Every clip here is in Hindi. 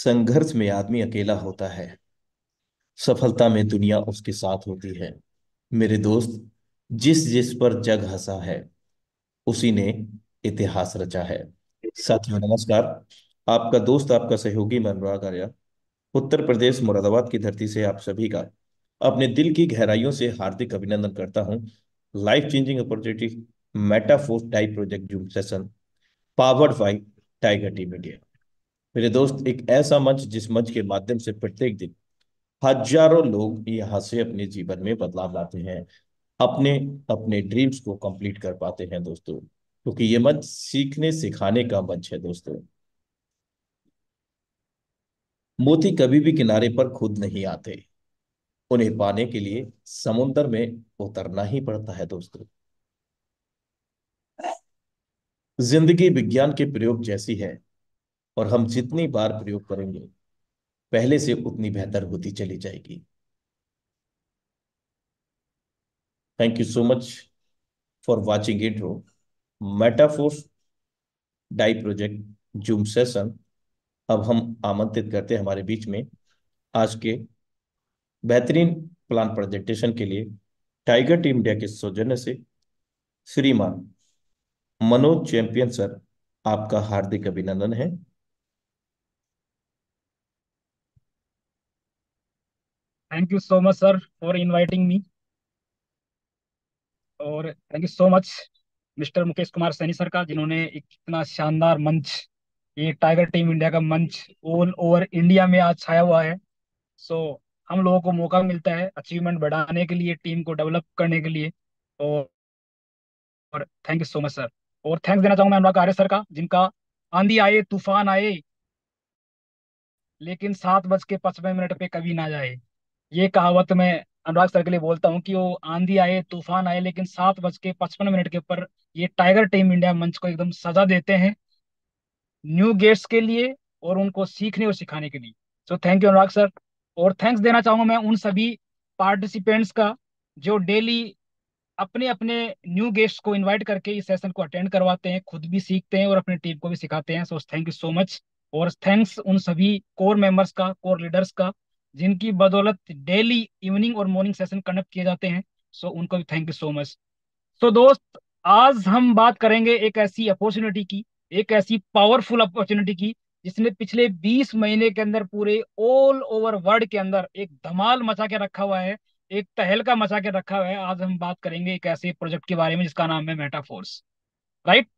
संघर्ष में आदमी अकेला होता है, सफलता में दुनिया उसके साथ होती है। मेरे दोस्त, जिस जिस पर जग हंसा है, उसी ने इतिहास रचा है। साथियों नमस्कार। आपका दोस्त, आपका सहयोगी मैं अनुराग आर्या, उत्तर प्रदेश मुरादाबाद की धरती से आप सभी का अपने दिल की गहराइयों से हार्दिक अभिनंदन करता हूं। Life changing opportunity Metaforce type project zoom session powered by tiger team India. मेरे दोस्त, एक ऐसा मंच जिस मंच के माध्यम से प्रत्येक दिन हजारों लोग यहाँ से अपने जीवन में बदलाव लाते हैं, अपने अपने ड्रीम्स को कंप्लीट कर पाते हैं दोस्तों, क्योंकि ये मंच सीखने सिखाने का मंच है दोस्तों। मोती कभी भी किनारे पर खुद नहीं आते, उन्हें पाने के लिए समुंदर में उतरना ही पड़ता है दोस्तों। जिंदगी विज्ञान के प्रयोग जैसी है, और हम जितनी बार प्रयोग करेंगे पहले से उतनी बेहतर होती चली जाएगी। Thank you so much for watching intro Metaforce die project zoom session. अब हम आमंत्रित करते हैं हमारे बीच में आज के बेहतरीन प्लान प्रेजेंटेशन के लिए टाइगर टीम इंडिया के सौजन्य से श्रीमान मनोज चैंपियन सर। आपका हार्दिक अभिनंदन है। Thank you so much sir for inviting me. और thank you so much mister Mukesh Kumar Saini sir का, जिन्होंने एक इतना शानदार मंच, ये टाइगर टीम इंडिया का मंच ऑल ओवर इंडिया में आज छाया हुआ है। सो हम लोगों को मौका मिलता है अचीवमेंट बढ़ाने के लिए, टीम को डेवलप करने के लिए। और thank you so much sir. और थैंक्स देना चाहूंगा मैं अनुराग आर्य सर का, जिनका आंधी आए तूफान आए लेकिन 7:55 पे कभी ना जाए। ये कहावत मैं अनुराग सर के लिए बोलता हूँ कि वो आंधी आए तूफान आए लेकिन 7:55 के ऊपर ये टाइगर टीम इंडिया मंच को एकदम सजा देते हैं न्यू गेट्स के लिए और उनको सीखने और सिखाने के लिए। So thank you Anurag sir. और थैंक्स देना चाहूंगा मैं उन सभी पार्टिसिपेंट्स का जो डेली अपने अपने न्यू गेस्ट्स को इनवाइट करके इस सेशन को अटेंड करवाते हैं, खुद भी सीखते हैं और अपनी टीम को भी सिखाते हैं। So thank you so much. और थैंक्स उन सभी कोर मेंबर्स का, कोर लीडर्स का, जिनकी बदौलत डेली इवनिंग और मॉर्निंग सेशन कंडक्ट किए जाते हैं। सो उनको भी थैंक यू सो मच। तो दोस्त, आज हम बात करेंगे एक ऐसी अपॉर्चुनिटी की, एक ऐसी पावरफुल अपॉर्चुनिटी की, जिसने पिछले 20 महीने के अंदर पूरे ऑल ओवर वर्ल्ड के अंदर एक धमाल मचा के रखा हुआ है, एक तहलका मचा के रखा हुआ है। आज हम बात करेंगे एक ऐसे प्रोजेक्ट के बारे में जिसका नाम है मेटाफोर्स। राइट।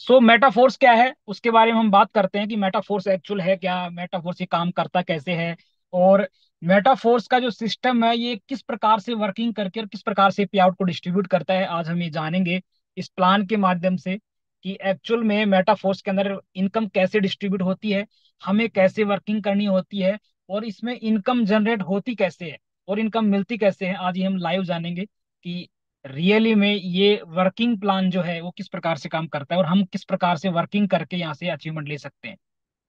सो मेटाफोर्स क्या है उसके बारे में हम बात करते हैं कि मेटाफोर्स एक्चुअल है क्या, मेटाफोर्स ये काम करता कैसे है, और मेटाफोर्स का जो सिस्टम है ये किस प्रकार से वर्किंग करके और किस प्रकार से पे आउट को डिस्ट्रीब्यूट करता है। आज हम ये जानेंगे इस प्लान के माध्यम से कि एक्चुअल में मेटाफोर्स के अंदर इनकम कैसे डिस्ट्रीब्यूट होती है, हमें कैसे वर्किंग करनी होती है, और इसमें इनकम जनरेट होती कैसे है और इनकम मिलती कैसे है। आज ये हम लाइव जानेंगे कि रियली में ये वर्किंग प्लान जो है वो किस प्रकार से काम करता है और हम किस प्रकार से वर्किंग करके यहाँ से अचीवमेंट ले सकते हैं।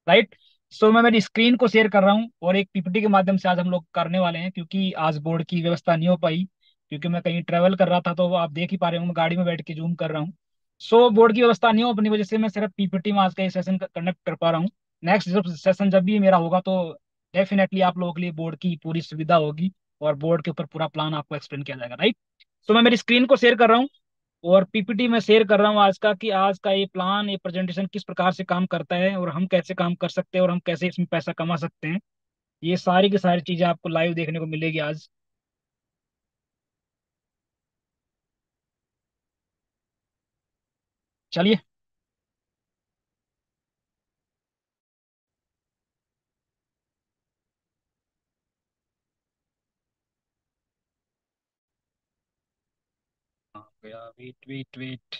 राइट। सो मैं मेरी स्क्रीन को शेयर कर रहा हूँ और एक पीपीटी के माध्यम से आज हम लोग करने वाले हैं, क्योंकि आज बोर्ड की व्यवस्था नहीं हो पाई, क्योंकि मैं कहीं ट्रेवल कर रहा था। तो वो आप देख ही पा रहे हो, मैं गाड़ी में बैठ के जूम कर रहा हूँ। सो बोर्ड की व्यवस्था नहीं हो अपनी वजह से मैं सिर्फ पीपीटी में आज का ये सेशन कंडक्ट कर पा रहा हूँ। नेक्स्ट जब सेशन जब भी मेरा होगा तो डेफिनेटली आप लोगों के लिए बोर्ड की पूरी सुविधा होगी और बोर्ड के ऊपर पूरा प्लान आपको एक्सप्लेन किया जाएगा। राइट। सो मैं मेरी स्क्रीन को शेयर कर रहा हूँ और पीपीटी में शेयर कर रहा हूँ आज का, कि आज का ये प्लान, ये प्रेजेंटेशन किस प्रकार से काम करता है और हम कैसे काम कर सकते हैं और हम कैसे इसमें पैसा कमा सकते हैं। ये सारी की सारी चीजें आपको लाइव देखने को मिलेगी आज। चलिए। Wait wait wait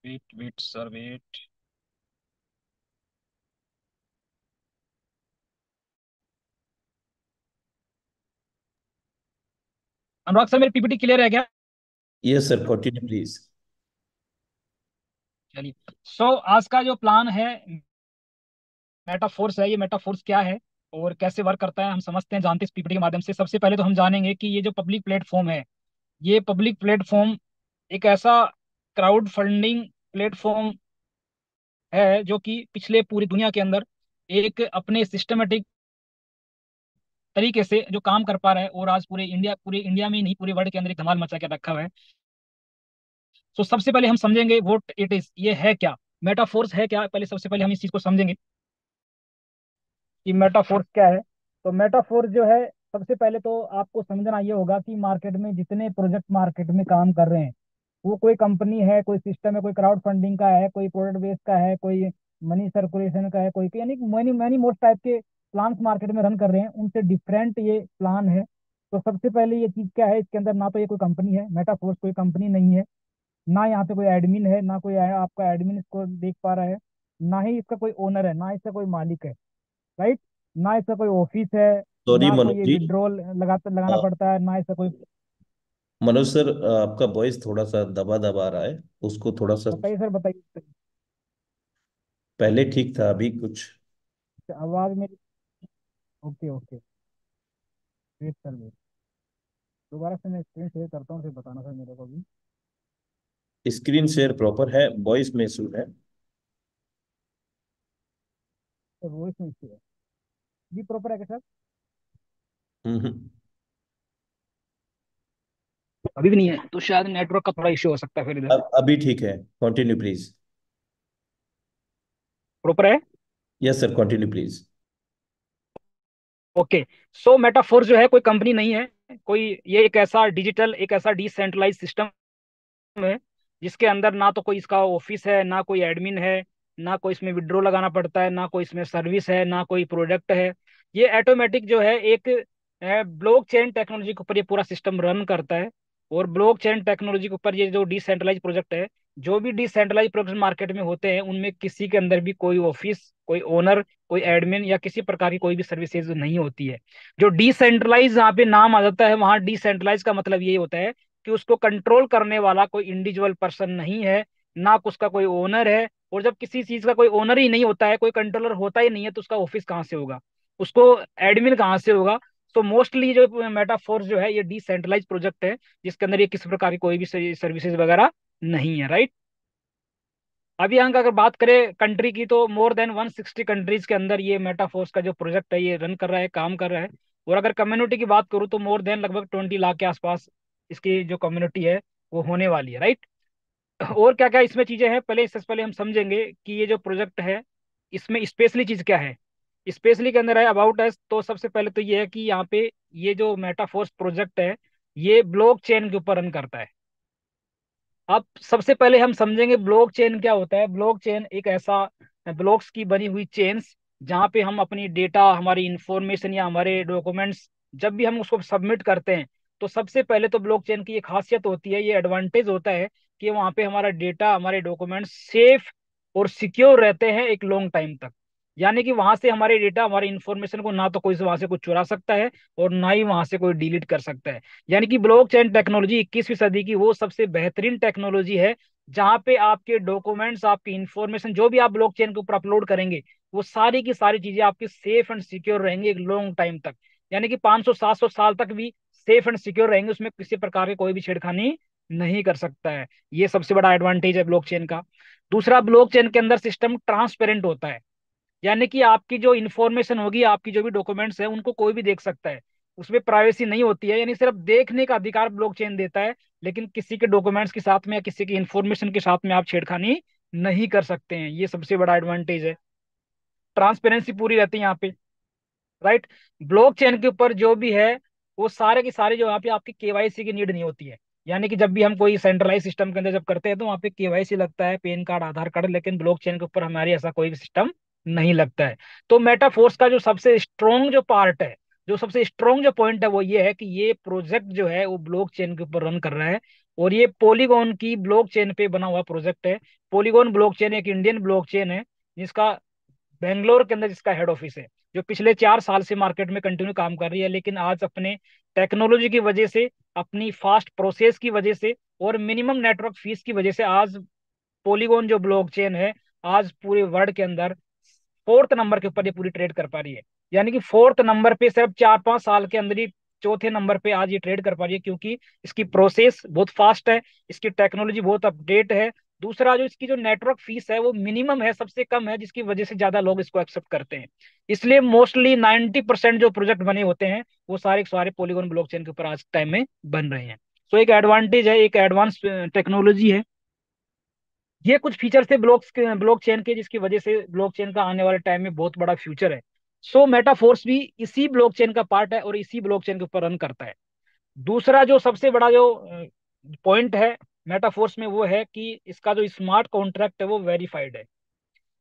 wait wait sir wait. Anurag sir मेरी पीपीटी क्लियर है क्या? Yes sir, continue please. चलिए। सो आज का जो प्लान है, मेटाफोर्स है, ये मेटाफोर्स क्या है और कैसे वर्क करता है हम समझते हैं, जानते हैं इस पीपीटी के माध्यम से। सबसे पहले तो हम जानेंगे कि ये जो पब्लिक प्लेटफॉर्म है, ये पब्लिक प्लेटफॉर्म एक ऐसा क्राउड फंडिंग प्लेटफॉर्म है जो कि पिछले पूरी दुनिया के अंदर एक अपने सिस्टमेटिक तरीके से जो काम कर पा रहा है, और आज पूरे इंडिया में ही नहीं, पूरे वर्ल्ड के अंदर एक धमाल मचा के रखा हुआ है। तो सबसे पहले हम समझेंगे व्हाट इट इज, ये है क्या, मेटाफोर्स है क्या। पहले सबसे पहले हम इस चीज को समझेंगे कि मेटाफोर्स क्या है। तो मेटाफोर जो है, सबसे पहले तो आपको समझना ये होगा कि मार्केट में जितने प्रोजेक्ट मार्केट में काम कर रहे हैं, वो कोई कंपनी है, कोई सिस्टम है, कोई क्राउड फंडिंग का है, कोई प्रोडक्ट बेस का है, कोई मनी सर्कुलेशन का है, कोई यानी मनी मनी मोस्ट टाइप के प्लान्स मार्केट में रन कर रहे हैं, उनसे डिफरेंट ये प्लान है। तो सबसे पहले ये चीज क्या है, इसके अंदर ना तो ये कोई कंपनी है, मेटाफोर्स कोई कंपनी नहीं है, ना यहाँ पे कोई एडमिन है, ना कोई आपका एडमिन इसको देख पा रहा है, ना ही इसका कोई ओनर है, ना इसका कोई मालिक है, राइट, ना इसका कोई ऑफिस है, सॉरी ना कोई मनोज ये जी। विड्रॉल लगाना अ, पड़ता है, ना इसका कोई। मनोज सर, आपका वॉइस थोड़ा सा दबा दबा रहा है, उसको थोड़ा सा। बताइए सर, बताइए। पहले ठीक था, अभी कुछ। आवाज मेरी। Okay okay, wait sir, wait. दोबारा से मैं स्क्रीन शेयर करता हूँ, फिर बताना सर मेरे को भी। स्क्रीन शेयर प्रॉपर है, वॉइस में इशू है। सर वॉइस में इश्यू है, जी प्रॉपर है क्या सर? हम्म। अभी भी नहीं है तो शायद नेटवर्क का थोड़ा इश्यू हो सकता है फिर इधर। अब अभी ठीक है, कंटिन्यू प्लीज। प्रॉपर है। Yes sir, continue please. Okay. So metaphor जो है कोई कंपनी नहीं है, कोई, ये एक ऐसा डिसेंट्रलाइज सिस्टम है जिसके अंदर ना तो कोई इसका ऑफिस है, ना कोई एडमिन है, ना कोई इसमें विड्रॉ लगाना पड़ता है, ना कोई इसमें सर्विस है, ना कोई प्रोडक्ट है। ये ऑटोमेटिक जो है एक ब्लॉकचेन टेक्नोलॉजी के ऊपर ये पूरा सिस्टम रन करता है। और ब्लॉकचेन टेक्नोलॉजी के ऊपर ये जो डिसेंट्रलाइज प्रोजेक्ट है, जो भी डिसेंट्रलाइज प्रोजेक्ट मार्केट में होते हैं, उनमें किसी के अंदर भी कोई ऑफिस, कोई ओनर, कोई एडमिन या किसी प्रकार की कोई भी सर्विसेज नहीं होती है। जो डिसेंट्रलाइज जहाँ पे नाम आ जाता है, वहां डिसेंट्रलाइज का मतलब ये होता है कि उसको कंट्रोल करने वाला कोई इंडिविजुअल पर्सन नहीं है, ना उसका कोई ओनर है। और जब किसी चीज का कोई ओनर ही नहीं होता है, कोई कंट्रोलर होता ही नहीं है, तो उसका ऑफिस कहाँ से होगा, उसको एडमिन कहाँ से होगा। तो मोस्टली जो मेटाफोर्स जो है, ये डिसेंट्रलाइज प्रोजेक्ट है जिसके अंदर ये किसी प्रकार की कोई भी सर्विसेज वगैरह नहीं है, राइट। अभी यहाँ का अगर बात करें कंट्री की, तो मोर देन 160 कंट्रीज के अंदर ये मेटाफोर्स का जो प्रोजेक्ट है ये रन कर रहा है, काम कर रहा है। और अगर कम्युनिटी की बात करूँ तो मोर देन लगभग 20 लाख के आसपास इसकी जो कम्युनिटी है वो होने वाली है, राइट। और क्या क्या इसमें चीजें हैं, पहले इससे पहले हम समझेंगे कि ये जो प्रोजेक्ट है इसमें स्पेशली चीज क्या है। स्पेशली के अंदर है अबाउट अस, तो सबसे पहले तो ये है कि यहाँ पे ये जो मेटाफोर्स प्रोजेक्ट है, ये ब्लॉकचेन के ऊपर रन करता है। अब सबसे पहले हम समझेंगे ब्लॉकचेन क्या होता है। ब्लॉकचेन एक ऐसा ब्लॉक्स की बनी हुई चेन्स, जहाँ पे हम अपनी डेटा, हमारी इंफॉर्मेशन या हमारे डॉक्यूमेंट्स जब भी हम उसको सबमिट करते हैं, तो सबसे पहले तो ब्लॉकचेन की एक खासियत होती है, ये एडवांटेज होता है कि वहाँ पे हमारा डेटा, हमारे डॉक्यूमेंट्स सेफ और सिक्योर रहते हैं एक लॉन्ग टाइम तक। यानी कि वहां से हमारे डेटा, हमारे इंफॉर्मेशन को ना तो कोई वहां से कुछ चुरा सकता है, और ना ही वहां से कोई डिलीट कर सकता है। यानी कि ब्लॉकचेन टेक्नोलॉजी 21वीं सदी की वो सबसे बेहतरीन टेक्नोलॉजी है, जहां पे आपके डॉक्यूमेंट्स, आपकी इंफॉर्मेशन जो भी आप ब्लॉकचेन के ऊपर अपलोड करेंगे, वो सारी की सारी चीजें आपकी सेफ एंड सिक्योर रहेंगी एक लॉन्ग टाइम तक। यानी कि 500-700 साल तक भी सेफ एंड सिक्योर रहेंगे, उसमें किसी प्रकार की कोई भी छेड़खानी नहीं कर सकता है। ये सबसे बड़ा एडवांटेज है ब्लॉकचेन का। दूसरा, ब्लॉकचेन के अंदर सिस्टम ट्रांसपेरेंट होता है। यानी कि आपकी जो इन्फॉर्मेशन होगी, आपकी जो भी डॉक्यूमेंट्स है, उनको कोई भी देख सकता है, उसमें प्राइवेसी नहीं होती है। यानी सिर्फ देखने का अधिकार ब्लॉकचेन देता है, लेकिन किसी के डॉक्यूमेंट्स के साथ में या किसी की इन्फॉर्मेशन के साथ में आप छेड़खानी नहीं कर सकते हैं। ये सबसे बड़ा एडवांटेज है, ट्रांसपेरेंसी पूरी रहती है यहाँ पे, राइट। ब्लॉकचेन के ऊपर जो भी है, वो सारे के सारे जो यहाँ पे आपकी केवाईसी की नीड नहीं होती है। यानी कि जब भी हम कोई सेंट्रलाइज सिस्टम के अंदर जब करते हैं, तो वहाँ पे केवाईसी लगता है, पैन कार्ड, आधार कार्ड, लेकिन ब्लॉकचेन के ऊपर हमारी ऐसा कोई भी सिस्टम नहीं लगता है। तो मेटाफोर्स का जो सबसे स्ट्रोंग जो पार्ट है, जो सबसे स्ट्रोंग जो पॉइंट है, वो ये है कि ये प्रोजेक्ट जो है वो ब्लॉकचेन के ऊपर रन कर रहा है। और ये पॉलीगॉन की ब्लॉकचेन पे बना हुआ प्रोजेक्ट है। पॉलीगॉन ब्लॉकचेन एक इंडियन ब्लॉकचेन है, जिसका बेंगलोर के अंदर जिसका हेड ऑफिस है, जो पिछले 4 साल से मार्केट में कंटिन्यू काम कर रही है। लेकिन आज अपने टेक्नोलॉजी की वजह से, अपनी फास्ट प्रोसेस की वजह से और मिनिमम नेटवर्क फीस की वजह से, आज पॉलीगॉन जो ब्लॉकचेन है, आज पूरे वर्ल्ड के अंदर 4th नंबर के ऊपर ये पूरी ट्रेड कर पा रही है। यानी कि 4th नंबर पे सिर्फ 4-5 साल के अंदर ही चौथे नंबर पे आज ये ट्रेड कर पा रही है, क्योंकि इसकी प्रोसेस बहुत फास्ट है, इसकी टेक्नोलॉजी बहुत अपडेट है। दूसरा जो इसकी जो नेटवर्क फीस है वो मिनिमम है, सबसे कम है, जिसकी वजह से ज्यादा लोग इसको एक्सेप्ट करते हैं। इसलिए मोस्टली 90% जो प्रोजेक्ट बने होते हैं वो सारे के सारे पॉलीगॉन ब्लॉकचेन के ऊपर आज टाइम में बन रहे हैं। सो एक एडवांटेज है, एक एडवांस टेक्नोलॉजी है। ये कुछ फीचर्स थे ब्लॉकचेन के, जिसकी वजह से ब्लॉकचेन का आने वाले टाइम में बहुत बड़ा फ्यूचर है। सो मेटाफोर्स भी इसी ब्लॉकचेन का पार्ट है और इसी ब्लॉकचेन के ऊपर रन करता है। दूसरा जो सबसे बड़ा जो पॉइंट है मेटाफोर्स में, वो है कि इसका जो स्मार्ट कॉन्ट्रैक्ट है वो वेरीफाइड है।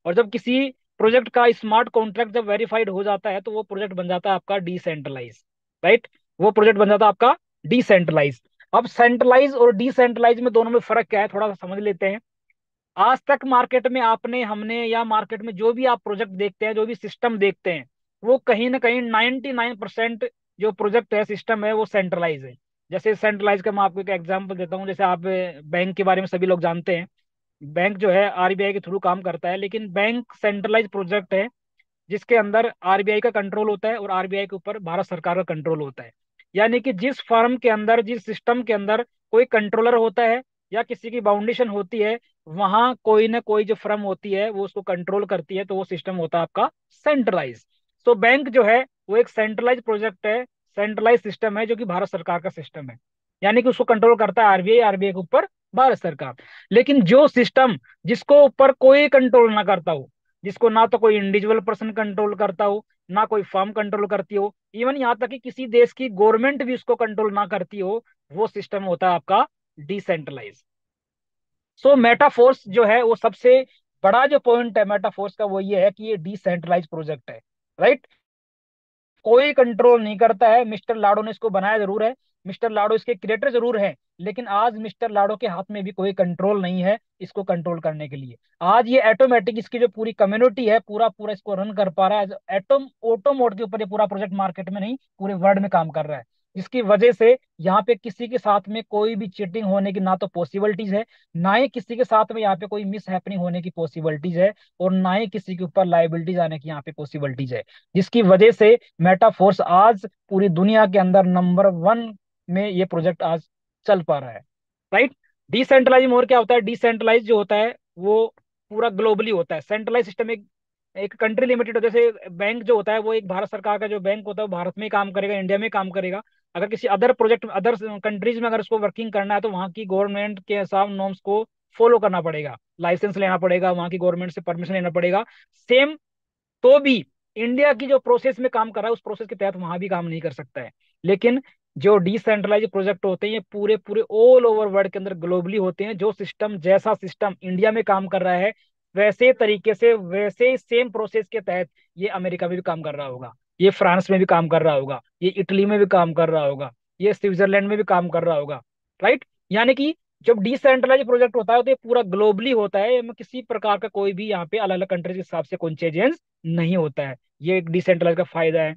और जब किसी प्रोजेक्ट का स्मार्ट कॉन्ट्रैक्ट जब वेरीफाइड हो जाता है तो वो प्रोजेक्ट बन जाता है आपका डिसेंट्रलाइज। राइट, वो प्रोजेक्ट बन जाता है आपका डिसेंट्रलाइज। अब सेंट्रलाइज और डिसेंट्रलाइज में दोनों में फर्क क्या है, थोड़ा सा समझ लेते हैं। आज तक मार्केट में आपने हमने या मार्केट में जो भी आप प्रोजेक्ट देखते हैं, जो भी सिस्टम देखते हैं, वो कहीं ना कहीं 99% जो प्रोजेक्ट है, सिस्टम है, वो सेंट्रलाइज है। जैसे सेंट्रलाइज का मैं आपको एक एग्जांपल देता हूँ। जैसे आप बैंक के बारे में सभी लोग जानते हैं, बैंक जो है आरबीआई के थ्रू काम करता है, लेकिन बैंक सेंट्रलाइज प्रोजेक्ट है जिसके अंदर आरबीआई का कंट्रोल होता है और आरबीआई के ऊपर भारत सरकार का कंट्रोल होता है। यानी कि जिस फर्म के अंदर, जिस सिस्टम के अंदर कोई कंट्रोलर होता है या किसी की बाउंडेशन होती है, वहां कोई ना कोई जो फर्म होती है वो उसको कंट्रोल करती है, तो वो सिस्टम होता है आपका सेंट्रलाइज। तो बैंक जो है वो एक सेंट्रलाइज प्रोजेक्ट है, सेंट्रलाइज सिस्टम है, जो कि भारत सरकार का सिस्टम है। यानी कि उसको कंट्रोल करता है आरबीआई, आरबीआई के ऊपर भारत सरकार। लेकिन जो सिस्टम जिसको ऊपर कोई कंट्रोल ना करता हो, जिसको ना तो कोई इंडिविजुअल पर्सन कंट्रोल करता हो, ना कोई फर्म कंट्रोल करती हो, इवन यहाँ तक कि किसी देश की गवर्नमेंट भी उसको कंट्रोल ना करती हो, वो सिस्टम होता है आपका डिसेंट्रलाइज। सो मेटाफोर्स जो है वो सबसे बड़ा जो पॉइंट है मेटाफोर्स का, वो ये है कि ये डिसेंट्रलाइज प्रोजेक्ट है। राइट, कोई कंट्रोल नहीं करता है। मिस्टर लाडो ने इसको बनाया जरूर है, मिस्टर लाडो इसके क्रिएटर जरूर है, लेकिन आज मिस्टर लाडो के हाथ में भी कोई कंट्रोल नहीं है इसको कंट्रोल करने के लिए। आज ये ऑटोमेटिक, इसकी जो पूरी कम्युनिटी है, पूरा पूरा इसको रन कर पा रहा है। एटम ऑटो मोड के ऊपर ये पूरा प्रोजेक्ट मार्केट में नहीं, पूरे वर्ल्ड में काम कर रहा है, जिसकी वजह से यहाँ पे किसी के साथ में कोई भी चीटिंग होने की ना तो पॉसिबिलिटीज है, ना ही किसी के साथ में यहाँ पे कोई मिस हैपनिंग होने की पॉसिबिलिटीज है, और ना ही किसी के ऊपर लाइबिलिटीज आने की यहाँ पे पॉसिबिलिटीज है। जिसकी वजह से मेटाफोर्स आज पूरी दुनिया के अंदर नंबर 1 में ये प्रोजेक्ट आज चल पा रहा है। राइट, डिसेंट्रलाइज में और क्या होता है, डिसेंट्रलाइज जो होता है वो पूरा ग्लोबली होता है। सेंट्रलाइज सिस्टम एक एक कंट्री लिमिटेड होता है। जैसे बैंक जो होता है वो एक भारत सरकार का जो बैंक होता है वो भारत में ही काम करेगा, इंडिया में ही काम करेगा। अगर किसी अदर प्रोजेक्ट अदर कंट्रीज में अगर उसको वर्किंग करना है तो वहाँ की गवर्नमेंट के हिसाब नॉर्म्स को फॉलो करना पड़ेगा, लाइसेंस लेना पड़ेगा, वहाँ की गवर्नमेंट से परमिशन लेना पड़ेगा। सेम तो भी इंडिया की जो प्रोसेस में काम कर रहा है उस प्रोसेस के तहत वहां भी काम नहीं कर सकता है। लेकिन जो डिसेंट्रलाइज प्रोजेक्ट होते हैं ये पूरे पूरे ऑल ओवर वर्ल्ड के अंदर ग्लोबली होते हैं। जो सिस्टम, जैसा सिस्टम इंडिया में काम कर रहा है, वैसे तरीके से, वैसे सेम प्रोसेस के तहत ये अमेरिका में भी काम कर रहा होगा, ये फ्रांस में भी काम कर रहा होगा, ये इटली में भी काम कर रहा होगा, ये स्विट्जरलैंड में भी काम कर रहा होगा। राइट, यानी कि जब डिसेंट्रलाइज प्रोजेक्ट होता है तो ये पूरा ग्लोबली होता है, इसमें किसी प्रकार का कोई भी यहाँ पे अलग अलग कंट्रीज के हिसाब से कोई चेंजेस नहीं होता है। ये एक डिसेंट्रलाइज का फायदा है।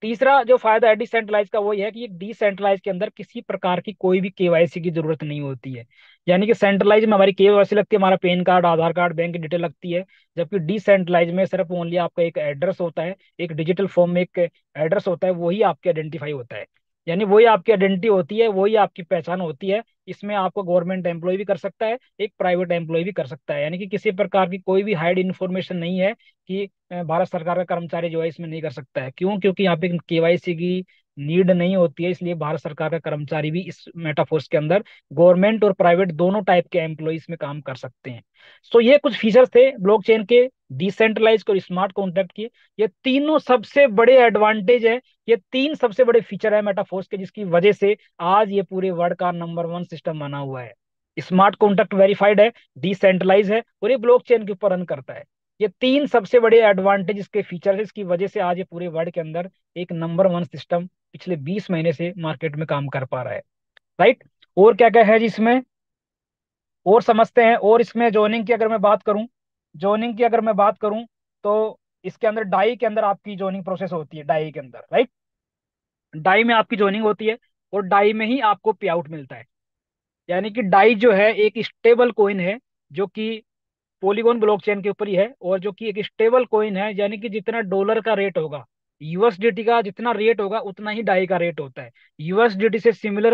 तीसरा जो फायदा है डिसेंट्रलाइज का वो ये है कि डिसेंट्रलाइज के अंदर किसी प्रकार की कोई भी केवाईसी की जरूरत नहीं होती है। यानी कि सेंट्रलाइज में हमारी केवाईसी लगती है, हमारा पैन कार्ड, आधार कार्ड, बैंक की डिटेल लगती है। जबकि डिसेंट्रलाइज में सिर्फ ओनली आपका एक एड्रेस होता है, एक डिजिटल फॉर्म में एक एड्रेस होता है, वही आपके आइडेंटिफाई होता है। यानी वही आपकी आइडेंटिटी होती है, वही आपकी पहचान होती है। इसमें आपको गवर्नमेंट एम्प्लॉय भी कर सकता है, एक प्राइवेट एम्प्लॉय भी कर सकता है। यानी कि किसी प्रकार की कोई भी हाइड इन्फॉर्मेशन नहीं है कि भारत सरकार का कर्मचारी जो है इसमें नहीं कर सकता है। क्यों? क्योंकि यहाँ पे केवाईसी की नीड नहीं होती है, इसलिए भारत सरकार का कर्मचारी भी इस मेटाफोर्स के अंदर गवर्नमेंट और प्राइवेट दोनों टाइप के एम्प्लॉयज में काम कर सकते हैं। सो ये कुछ फीचर्स थे ब्लॉकचेन के, डिसेंट्रलाइज और स्मार्ट कॉन्ट्रैक्ट के। ये तीनों सबसे बड़े एडवांटेज है, ये तीन सबसे बड़े फीचर है मेटाफोर्स के, जिसकी वजह से आज ये पूरे वर्ल्ड का नंबर 1 सिस्टम बना हुआ है। स्मार्ट कॉन्ट्रैक्ट वेरीफाइड है, डिसेंट्रलाइज है, और ये ब्लॉकचेन के ऊपर रन करता है। ये तीन सबसे बड़े एडवांटेज इसके फीचर है, इसकी वजह से आज ये पूरे वर्ल्ड के अंदर एक नंबर 1 सिस्टम पिछले 20 महीने से मार्केट में काम कर पा रहा है। राइट, और क्या क्या है जी इसमें, और समझते हैं। और इसमें जोनिंग की अगर मैं बात करूं, जोनिंग की अगर मैं बात करूं तो इसके अंदर डाई के अंदर आपकी जोनिंग प्रोसेस होती है, डाई के अंदर। राइट, डाई में आपकी जोनिंग होती है और डाई में ही आपको पे आउट मिलता है। यानी कि डाई जो है एक स्टेबल कॉइन है, जो कि पॉलीगॉन ब्लॉकचेन के ऊपर ही है, और जो कि एक स्टेबल कॉइन है। यानी कि जितना डॉलर का रेट होगा, यूएसडीटी का जितना रेट होगा उतना ही डाई का रेट होता है। यूएसडीटी से सिमिलर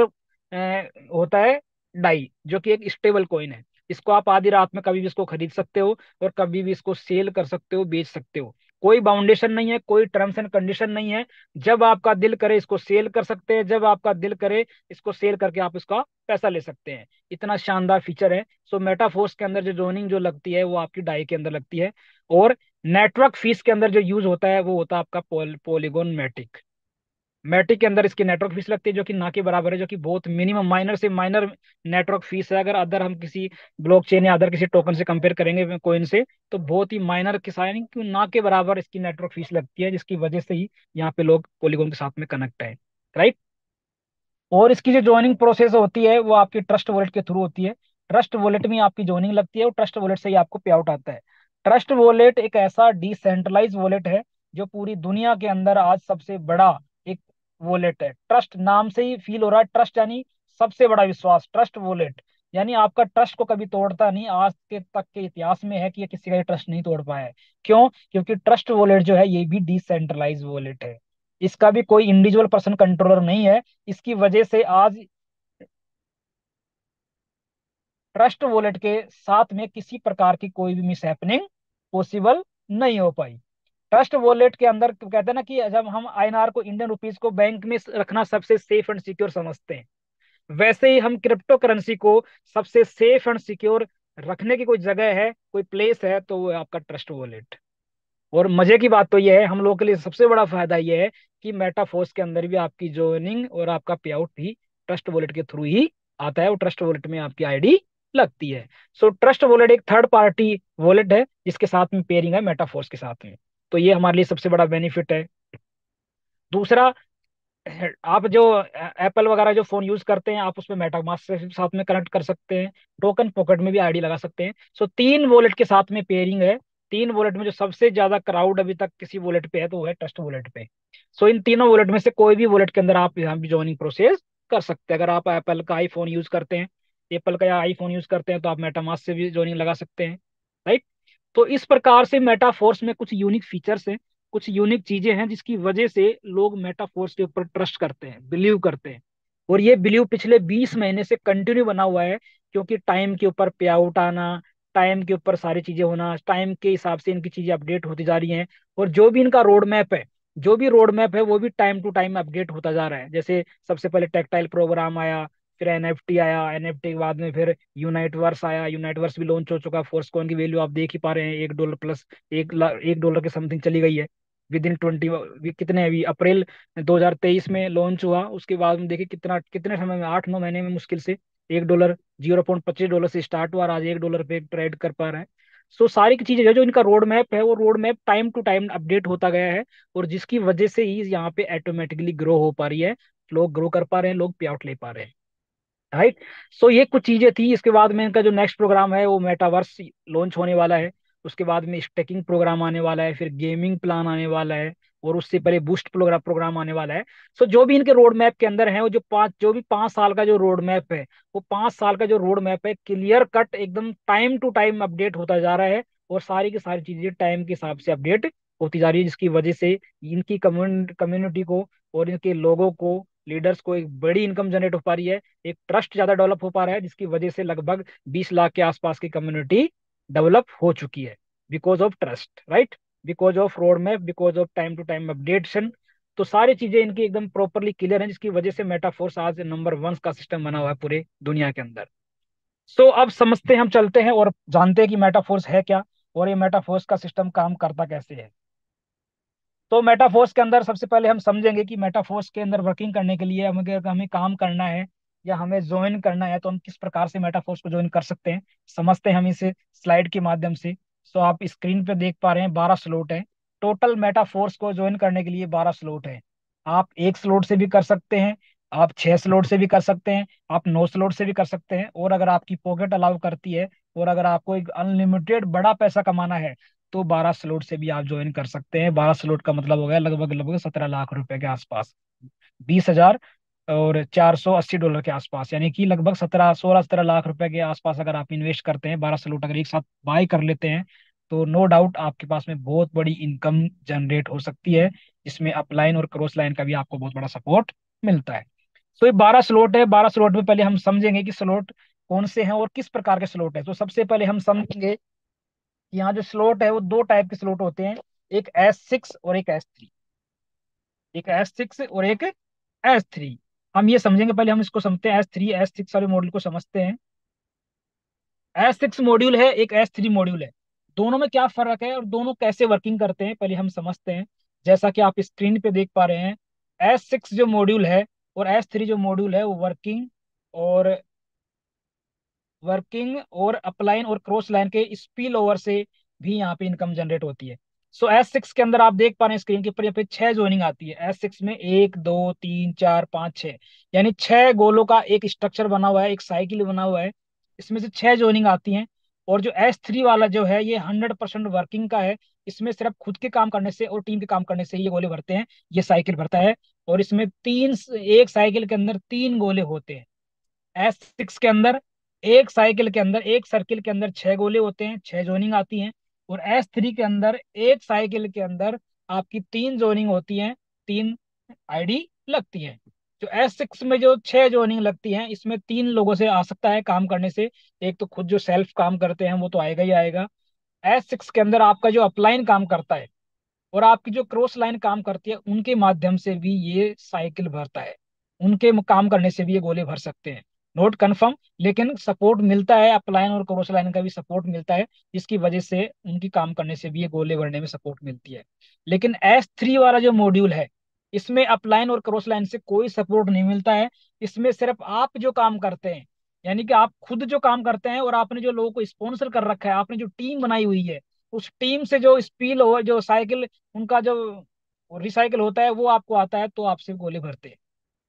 होता है डाई, जो कि एक स्टेबल कॉइन है। इसको आप आधी रात में कभी भी इसको खरीद सकते हो और कभी भी इसको सेल कर सकते हो, बेच सकते हो। कोई बाउंडेशन नहीं है, कोई टर्म्स एंड कंडीशन नहीं है। जब आपका दिल करे इसको सेल कर सकते हैं, जब आपका दिल करे इसको सेल करके आप इसका पैसा ले सकते हैं। इतना शानदार फीचर है। सो मेटाफोर्स के अंदर जो जोनिंग जो लगती है वो आपकी डाई के अंदर लगती है। और नेटवर्क फीस के अंदर जो यूज होता है वो होता है आपका पॉलीगोन मैटिक। मैटिक के अंदर इसकी नेटवर्क फीस लगती है जो कि ना के बराबर है, जो कि बहुत मिनिमम माइनर से माइनर नेटवर्क फीस है। अगर अदर हम किसी ब्लॉकचेन या अदर किसी टोकन से कंपेयर करेंगे कोइन से, तो बहुत ही माइनर के साथ, यानी कि ना के बराबर इसकी नेटवर्क फीस लगती है, जिसकी वजह से ही यहाँ पे लोग पॉलीगोन के साथ में कनेक्ट है। राइट। और इसकी जो ज्वाइनिंग प्रोसेस होती है वो आपकी ट्रस्ट वॉलेट के थ्रू होती है। ट्रस्ट वॉलेट में आपकी ज्वाइनिंग लगती है और ट्रस्ट वॉलेट से ही आपको पे आउट आता है। ट्रस्ट वॉलेट एक ऐसा डिसेंट्रलाइज वॉलेट है जो पूरी दुनिया के अंदर आज सबसे बड़ा एक वॉलेट है। ट्रस्ट नाम से ही फील हो रहा है, ट्रस्ट यानी सबसे बड़ा विश्वास। ट्रस्ट वॉलेट यानी आपका ट्रस्ट को कभी तोड़ता नहीं, आज के तक के इतिहास में है कि ये किसी का ट्रस्ट नहीं तोड़ पाया है। क्यों? क्योंकि ट्रस्ट वॉलेट जो है ये भी डिसेंट्रलाइज वॉलेट है। इसका भी कोई इंडिविजुअल पर्सन कंट्रोलर नहीं है। इसकी वजह से आज ट्रस्ट वॉलेट के साथ में किसी प्रकार की कोई भी मिसहैपनिंग पॉसिबल नहीं हो पाई। ट्रस्ट वॉलेट के अंदर कहते हैं ना कि जब हम आईएनआर को, इंडियन रुपीस को बैंक में रखना सबसे सेफ एंड सिक्योर समझते हैं, वैसे ही हम क्रिप्टो करेंसी को सबसे सेफ एंड सिक्योर रखने की कोई जगह है, कोई प्लेस है, तो वो है आपका ट्रस्ट वॉलेट। और मजे की बात तो यह है, हम लोगों के लिए सबसे बड़ा फायदा यह है कि मेटाफोर्स के अंदर भी आपकी ज्वाइनिंग और आपका पे आउट भी ट्रस्ट वॉलेट के थ्रू ही आता है और ट्रस्ट वॉलेट में आपकी आईडी लगती है। सो ट्रस्ट वॉलेट एक थर्ड पार्टी वॉलेट है जिसके साथ में पेयरिंग है मेटाफोर्स के साथ में। तो ये हमारे लिए सबसे बड़ा बेनिफिट है। दूसरा, आप जो एप्पल वगैरह जो फोन यूज करते हैं, आप उसमें मेटामास्क से साथ में कनेक्ट कर सकते हैं। टोकन पॉकेट में भी आईडी लगा सकते हैं। सो तीन वॉलेट के साथ में पेयरिंग है। तीन वॉलेट में जो सबसे ज्यादा क्राउड अभी तक किसी वॉलेट पे है तो वो है ट्रस्ट वॉलेट पे। सो इन तीनों वॉलेट में से कोई भी वॉलेट के अंदर आप यहाँ भी ज्वाइनिंग प्रोसेस कर सकते हैं। अगर आप एप्पल का आईफोन यूज करते हैं, एप्पल का या आईफोन यूज करते हैं, तो आप मेटामास्क से भी ज्वाइनिंग लगा सकते हैं। राइट। तो इस प्रकार से मेटाफोर्स में कुछ यूनिक फीचर्स हैं, कुछ यूनिक चीजें हैं जिसकी वजह से लोग मेटाफोर्स के ऊपर ट्रस्ट करते हैं, बिलीव करते हैं। और ये बिलीव पिछले 20 महीने से कंटिन्यू बना हुआ है, क्योंकि टाइम के ऊपर पे आउट आना, टाइम के ऊपर सारी चीजें होना, टाइम के हिसाब से इनकी चीजें अपडेट होती जा रही हैं। और जो भी इनका रोड मैप है, जो भी रोड मैप है वो भी टाइम टू टाइम अपडेट होता जा रहा है। जैसे सबसे पहले टेक्टाइल प्रोग्राम आया, फिर एनएफटी आया, एनएफटी के बाद में फिर यूनाइट वर्स आया, यूनाइट वर्स भी लॉन्च हो चुका है। फोर्स कॉइन की वैल्यू आप देख ही पा रहे हैं, $1 प्लस, $1 के समथिंग चली गई है विद इन 20, कितने अभी अप्रैल 2023 में लॉन्च हुआ। उसके बाद में देखिए कितना, कितने समय में, 8-9 महीने में मुश्किल से $1 $0.25 से स्टार्ट हुआ और आज $1 पे ट्रेड कर पा रहा है। सो सारी की चीजें जो जो इनका रोड मैप है वो road map time to time update होता गया है। और जिसकी वजह से ही यहाँ पे ऑटोमेटिकली ग्रो हो पा रही है, लोग ग्रो कर पा रहे हैं, लोग पे आउट ले पा रहे हैं। राइट। सो ये कुछ चीजें थी। इसके बाद में इनका जो नेक्स्ट प्रोग्राम है वो मेटावर्स लॉन्च होने वाला है। उसके बाद में स्टेकिंग प्रोग्राम आने वाला है, फिर गेमिंग प्लान आने वाला है, और उससे पहले बूस्ट प्रोग्राम प्रोग्राम आने वाला है। सो जो भी इनके रोड मैप के अंदर है, वो जो भी 5 साल का जो रोड मैप है, वो 5 साल का जो रोड मैप है क्लियर कट एकदम टाइम टू टाइम अपडेट होता जा रहा है। और सारी की सारी चीजें टाइम के हिसाब से अपडेट होती जा रही है, जिसकी वजह से इनकी कम्युनिटी को और इनके लोगों को, लीडर्स को एक बड़ी इनकम जनरेट हो पा रही है। एक ट्रस्ट ज्यादा डेवलप हो पा रहा है, जिसकी वजह से लगभग 20 लाख के आसपास की कम्युनिटी डेवलप हो चुकी है, because of trust. Right. Because of road map, because of time to time updation. तो सारी चीजें इनकी एकदम प्रॉपरली क्लियर हैं, जिसकी वजह से मेटाफोर्स आज नंबर 1 का सिस्टम बना हुआ है पूरे दुनिया के अंदर। सो अब समझते हैं, हम चलते हैं और जानते हैं कि मेटाफोर्स है क्या और ये मेटाफोर्स का सिस्टम काम करता कैसे है। तो मेटाफोर्स के अंदर सबसे पहले हम समझेंगे कि मेटाफोर्स के अंदर वर्किंग करने के लिए हमें, अगर हमें काम करना है या हमें ज्वाइन करना है, तो हम किस प्रकार से मेटाफोर्स को ज्वाइन कर सकते हैं। समझते हैं हम इसे स्लाइड के माध्यम से। सो आप स्क्रीन पे देख पा रहे हैं 12 स्लॉट है। टोटल मेटाफोर्स को ज्वाइन करने के लिए 12 स्लॉट है। आप एक स्लॉट से भी कर सकते हैं, आप 6 स्लॉट से भी कर सकते हैं, आप 9 स्लॉट से भी कर सकते हैं। और अगर आपकी पॉकेट अलाउ करती है और अगर आपको एक अनलिमिटेड बड़ा पैसा कमाना है, तो 12 स्लॉट से भी आप ज्वाइन कर सकते हैं। 12 स्लॉट का मतलब हो गया लगभग लगभग 17 लाख रुपए के आसपास, 20,000 और $480 के आसपास, यानी कि लगभग 16 लाख रुपए के आसपास अगर आप इन्वेस्ट करते हैं, 12 स्लॉट अगर एक साथ बाय कर लेते हैं, तो नो डाउट आपके पास में बहुत बड़ी इनकम जनरेट हो सकती है, जिसमें अपलाइन और क्रॉस लाइन का भी आपको बहुत बड़ा सपोर्ट मिलता है। तो ये 12 स्लॉट है। 12 स्लॉट में पहले हम समझेंगे कि स्लॉट कौन से हैं और किस प्रकार के स्लॉट है। तो सबसे पहले हम समझेंगे कि यहाँ जो स्लॉट है वो दो टाइप के स्लॉट होते हैं, एक S6 और एक S3। एक S6 और एक S3। हम ये समझेंगे, पहले हम इसको समझते हैं, S3 S6 वाले मॉड्यूल को समझते हैं। S6 मॉड्यूल है, एक S3 मॉड्यूल है। दोनों में क्या फर्क है और दोनों कैसे वर्किंग करते हैं पहले हम समझते हैं। जैसा कि आप स्क्रीन पे देख पा रहे हैं, S6 जो मॉड्यूल है और S3 जो मॉड्यूल है वो और वर्किंग और अपलाइन और क्रॉस लाइन के स्पिल ओवर से भी यहाँ पे इनकम जनरेट होती है। सो S6 के अंदर आप देख पा रहे हैं स्क्रीन के ऊपर, यहाँ पे 6 जोनिंग आती है। S6 में 1 2 3 4 5 6, यानी 6 गोलों का एक स्ट्रक्चर बना हुआ है, एक साइकिल बना हुआ है। इसमें से 6 जोनिंग आती हैं। और जो S3 वाला जो है ये 100% वर्किंग का है। इसमें सिर्फ खुद के काम करने से और टीम के काम करने से ये गोले भरते हैं, ये साइकिल भरता है। और इसमें एक साइकिल के अंदर 3 गोले होते हैं। S6 के अंदर एक साइकिल के अंदर, एक सर्किल के अंदर 6 गोले होते हैं, 6 जोनिंग आती हैं। और S3 के अंदर एक साइकिल के अंदर आपकी 3 जोनिंग होती हैं, 3 आईडी लगती हैं। जो S6 में जो 6 जोनिंग लगती हैं, इसमें 3 लोगों से आ सकता है काम करने से। एक तो खुद जो सेल्फ काम करते हैं वो तो आएगा ही आएगा। S6 के अंदर आपका जो अपलाइन काम करता है और आपकी जो क्रॉस लाइन काम करती है, उनके माध्यम से भी ये साइकिल भरता है। उनके काम करने से भी ये गोले भर सकते हैं। नोट कंफर्म, लेकिन सपोर्ट मिलता है, अपलाइन और क्रॉस लाइन का भी सपोर्ट मिलता है, जिसकी वजह से उनकी काम करने से भी ये गोले भरने में सपोर्ट मिलती है। लेकिन S3 वाला जो मॉड्यूल है, इसमें अपलाइन और क्रॉस लाइन से कोई सपोर्ट नहीं मिलता है। इसमें सिर्फ आप जो काम करते हैं, यानी कि आप खुद जो काम करते हैं और आपने जो लोगों को स्पॉन्सर कर रखा है, आपने जो टीम बनाई हुई है, उस टीम से जो स्पील हो, जो साइकिल उनका जो रिसाइकल होता है वो आपको आता है, तो आपसे गोले भरते हैं।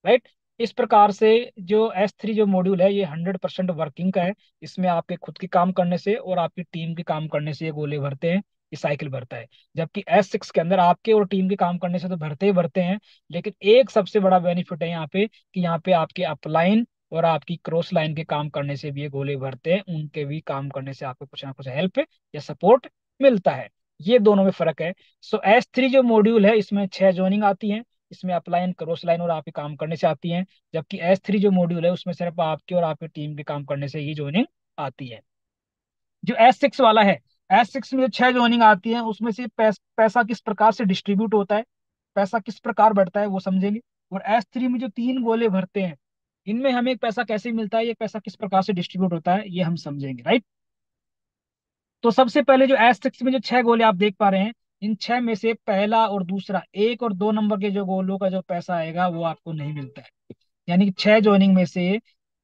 राइट। इस प्रकार से जो S3 जो मॉड्यूल है ये 100% वर्किंग का है। इसमें आपके खुद के काम करने से और आपकी टीम के काम करने से ये गोले भरते हैं, ये साइकिल भरता है। जबकि S6 के अंदर आपके और टीम के काम करने से तो भरते ही भरते हैं, लेकिन एक सबसे बड़ा बेनिफिट है यहाँ पे कि यहाँ पे आपके अपलाइन और आपकी क्रॉस लाइन के काम करने से भी ये गोले भरते हैं। उनके भी काम करने से आपको कुछ ना कुछ हेल्प या सपोर्ट मिलता है। ये दोनों में फर्क है। सो S3 जो मॉड्यूल है इसमें 6 जोनिंग आती हैं। इसमें अपलाइन क्रॉस लाइन और आपके काम करने से आती हैं। जबकि S3 जो मॉड्यूल है उसमें सिर्फ आपके और आपकी टीम के काम करने से ही जोनिंग आती है। जो S6 वाला है, S6 में जो 6 जोनिंग आती है उसमें से पैसा किस प्रकार से डिस्ट्रीब्यूट होता है, पैसा किस प्रकार बढ़ता है वो समझेंगे। और S3 में जो 3 गोले भरते हैं, इनमें हमें पैसा कैसे मिलता है, ये पैसा किस प्रकार से डिस्ट्रीब्यूट होता है, ये हम समझेंगे। राइट। तो सबसे पहले जो S6 में जो 6 गोले आप देख पा रहे हैं, इन 6 में से पहला और दूसरा, 1 और 2 नंबर के जो गोलों का जो पैसा आएगा वो आपको नहीं मिलता है। यानी कि 6 जोनिंग में से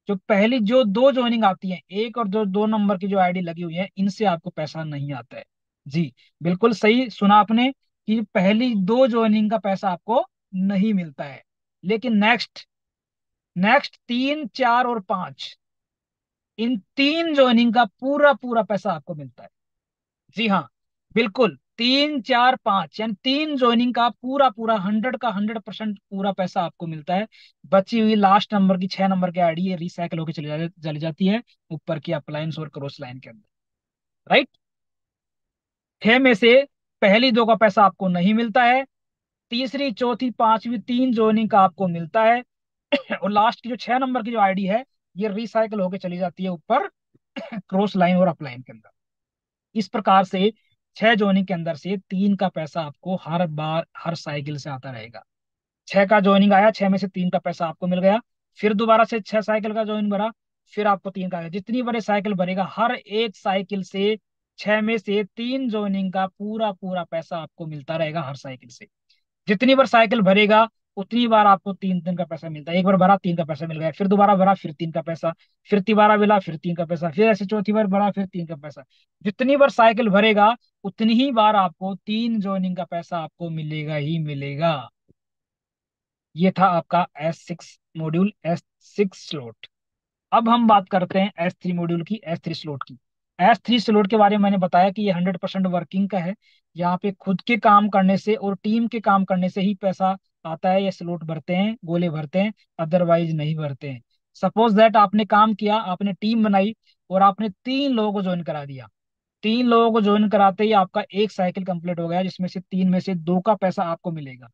जो पहली जो 2 जोनिंग आती है, 1 और 2 नंबर की जो आईडी लगी हुई है, इनसे आपको पैसा नहीं आता है। जी, बिल्कुल सही सुना आपने कि पहली 2 जोनिंग का पैसा आपको नहीं मिलता है। लेकिन नेक्स्ट नेक्स्ट 3 4 और 5, इन 3 जोनिंग का पूरा पूरा पैसा आपको मिलता है। जी हाँ, बिल्कुल 3 4 5, यानी 3 जोइनिंग का पूरा पूरा 100% पूरा पैसा आपको मिलता है। बची हुई लास्ट नंबर की 6 नंबर की आईडी ये रिसाइकल होकर चली जाती है ऊपर की अप्लायंस और क्रॉस लाइन के अंदर। राइट। 6 में से पहली 2 का पैसा आपको नहीं मिलता है, तीसरी चौथी पांचवी 3 जोइनिंग का आपको मिलता है। और लास्ट की जो 6 नंबर की जो आईडी है ये रिसाइकल होकर चली जाती है ऊपर क्रॉस लाइन और अपलाइन के अंदर। इस प्रकार से 6 जोनिंग के अंदर से 3 का पैसा आपको हर बार हर साइकिल से आता रहेगा। 6 का जोइनिंग आया, 6 में से 3 का पैसा आपको मिल गया। फिर दोबारा से 6 साइकिल का जोइन भरा, फिर आपको 3 का आया। जितनी बड़े साइकिल भरेगा हर एक साइकिल से 6 में से 3 जोइनिंग का पूरा पूरा पैसा आपको मिलता रहेगा हर साइकिल से। जितनी बार साइकिल भरेगा उतनी बार आपको 3 3 का पैसा मिलता है। एक बार भरा 3 का पैसा मिल गया, फिर दोबारा भरा फिर 3 का पैसा, फिर तिबारा मिला फिर 3 का पैसा, फिर ऐसे चौथी बार भरा फिर 3 का पैसा। जितनी बार साइकिल भरेगा उतनी ही बार आपको 3 जोइनिंग का पैसा आपको मिलेगा ही मिलेगा। ये था आपका S6 मॉड्यूल, S6 स्लॉट। अब हम बात करते हैं S3 मॉड्यूल की, S3 स्लॉट की। S3 स्लॉट के बारे में मैंने बताया कि ये 100% वर्किंग का है। यहाँ पे खुद के काम करने से और टीम के काम करने से ही पैसा आता है, ये स्लॉट भरते हैं, गोले भरते हैं, अदरवाइज नहीं भरते हैं। सपोज दैट आपने काम किया, आपने टीम बनाई और आपने 3 लोगों को ज्वाइन करा दिया। 3 लोगों को ज्वाइन कराते ही आपका एक साइकिल कंप्लीट हो गया, जिसमें से 3 में से 2 का पैसा आपको मिलेगा।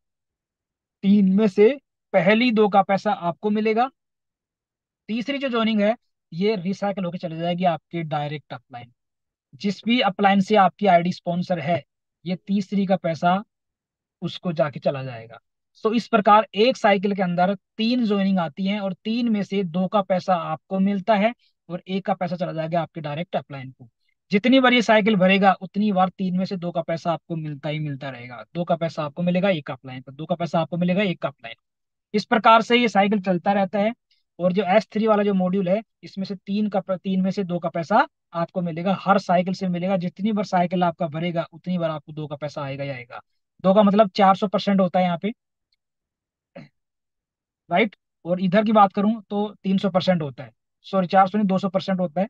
3 में से पहली 2 का पैसा आपको मिलेगा। तीसरी जो ज्वाइनिंग है ये रिसाइकल होकर चली जाएगी आपके डायरेक्ट अपलाइन। जिस भी अपलाइन से आपकी आईडी स्पॉन्सर है, ये तीसरी का पैसा उसको जाके चला जाएगा। तो इस प्रकार एक साइकिल के अंदर तीन ज्वाइनिंग आती हैं, और तीन में से दो का पैसा आपको मिलता है, और एक का पैसा चला जाएगा आपके डायरेक्ट अपलाइन को। जितनी बार ये साइकिल भरेगा उतनी बार तीन में से दो का पैसा आपको मिलता ही मिलता रहेगा। दो का पैसा आपको मिलेगा एक अपलाइन पर, दो का पैसा आपको मिलेगा एक अपलाइन। इस प्रकार से ये साइकिल चलता रहता है। और जो S3 वाला जो मॉड्यूल है, इसमें से तीन में से दो का पैसा आपको मिलेगा, हर साइकिल से मिलेगा। जितनी बार साइकिल आपका भरेगा उतनी बार आपको दो का पैसा आएगा ही आएगा। दो का मतलब 400% होता है यहाँ पे, राइट। और इधर की बात करूं तो 300% होता है। सॉरी, 400 नहीं, 200% होता है।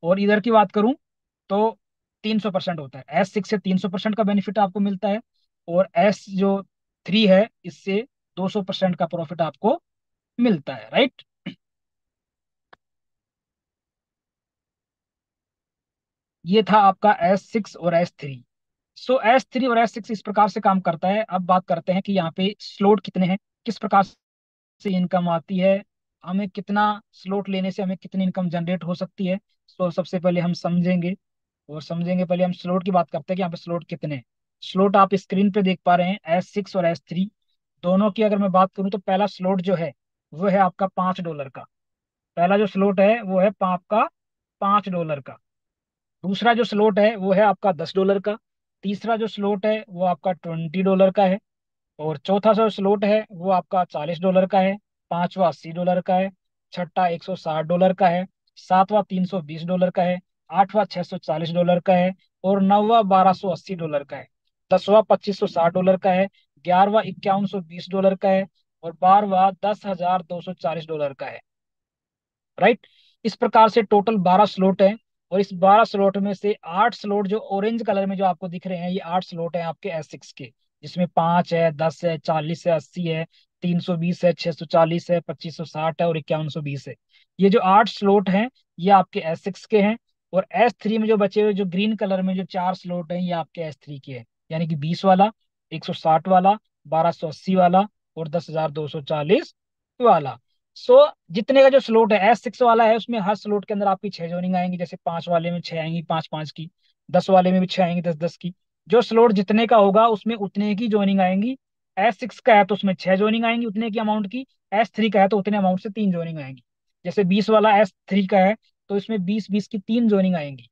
और इधर की बात करूं तो 300% होता है। S6 से 300% का बेनिफिट आपको मिलता है, और S3 है, इससे 200% का प्रॉफिट आपको मिलता है, राइट। ये था आपका S6 और S3। S3 और S6 इस प्रकार से काम करता है। अब बात करते हैं कि यहाँ पे स्लॉट कितने हैं, किस प्रकार से इनकम आती है, हमें कितना स्लॉट लेने से हमें कितनी इनकम जनरेट हो सकती है। सबसे पहले हम समझेंगे, और समझेंगे पहले हम स्लॉट की बात करते हैं कि यहाँ पे स्लॉट कितने हैं। स्लॉट आप स्क्रीन पे देख पा रहे हैं, S6 और S3 दोनों की अगर मैं बात करूं तो पहला स्लॉट जो है वो है आपका $5 का। पहला जो स्लॉट है वो है आपका $5 का। दूसरा जो स्लॉट है वो है आपका $10 का। तीसरा जो स्लॉट है वो आपका $20 का है। और चौथा जो स्लॉट है वो आपका $40 का है। पांचवा $80 का है। छठा $160 का है। सातवां $320 का है। आठवां $640 का है। और नौवां $1280 का है। दसवां $2560 का है। ग्यारहवा $5120 का है। और बारहवा $10,240 का है, राइट। इस प्रकार से टोटल 12 स्लॉट है। और इस 12 स्लॉट में से 8 स्लॉट जो ऑरेंज कलर में जो आपको दिख रहे हैं, ये 8 स्लॉट हैं आपके S6 के। जिसमें 5 है, 10 है, 40 है, 80 है, 320 है, 640 है, 2560 है, और 5120 है। ये जो 8 स्लॉट हैं ये आपके S6 के हैं। और S3 में जो बचे हुए जो ग्रीन कलर में जो 4 स्लॉट हैं, ये आपके S3 के हैं। यानी कि 20 वाला, 160 वाला, 1280 वाला, और 10,240 वाला। जितने का जो स्लॉट है S6 वाला है, उसमें हर स्लॉट के अंदर आपकी 6 जोनिंग आएंगी। जैसे 5 वाले में 6 आएंगी, 5 5 की। 10 वाले में भी 6 आएंगी, 10 10 की। जो स्लॉट जितने का होगा उसमें उतने की जोनिंग आएंगी। S6 का है तो उसमें 6 जोनिंग आएंगी उतने की अमाउंट की। S3 का है तो उतने अमाउंट से 3 जोनिंग आएंगी। जैसे 20 वाला S3 का है तो इसमें 20 20 की 3 जोनिंग आएंगी।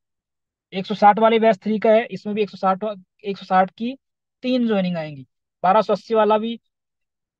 160 वाले भी S3 का है, इसमें भी 160 की 3 जोनिंग आएंगी। 1280 वाला भी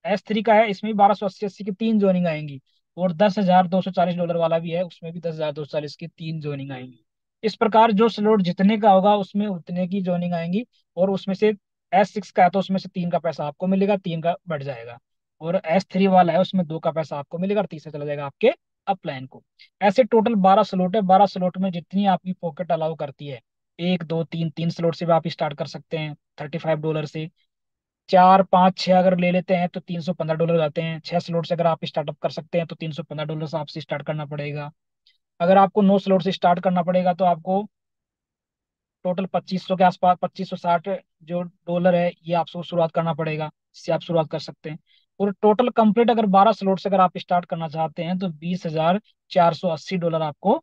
S3 का है, इसमें भी 1280 80 की 3 जोनिंग आएंगी। और $10,240 वाला भी है, उसमें भी 10,240 की 3 जोनिंग आएंगी। इस प्रकार जो स्लॉट जितने का होगा उसमें उतने की जोनिंग आएंगी। और उसमें से S6 का है तो उसमें से तीन का पैसा आपको मिलेगा, तीन का बढ़ जाएगा। और S3 वाला है उसमें दो का पैसा आपको मिलेगा, और तीसरा चला जाएगा आपके अपलाइन को। ऐसे टोटल 12 स्लॉट है। 12 स्लॉट में जितनी आपकी पॉकेट अलाउ करती है, एक दो तीन, 3 स्लॉट से भी आप स्टार्ट कर सकते हैं $35 से। चार पाँच छह अगर ले लेते हैं तो $315 जाते हैं। 6 स्लॉट से अगर आप स्टार्टअप कर सकते हैं तो $315 से आपसे स्टार्ट करना पड़ेगा। अगर आपको 9 स्लॉट से स्टार्ट करना पड़ेगा तो आपको टोटल 2500 के आसपास, 2560 जो डॉलर है, ये आपको शुरुआत करना पड़ेगा। इससे आप शुरुआत कर सकते हैं। और टोटल कंप्लीट अगर 12 स्लॉट से अगर आप स्टार्ट करना चाहते हैं तो $20,480 आपको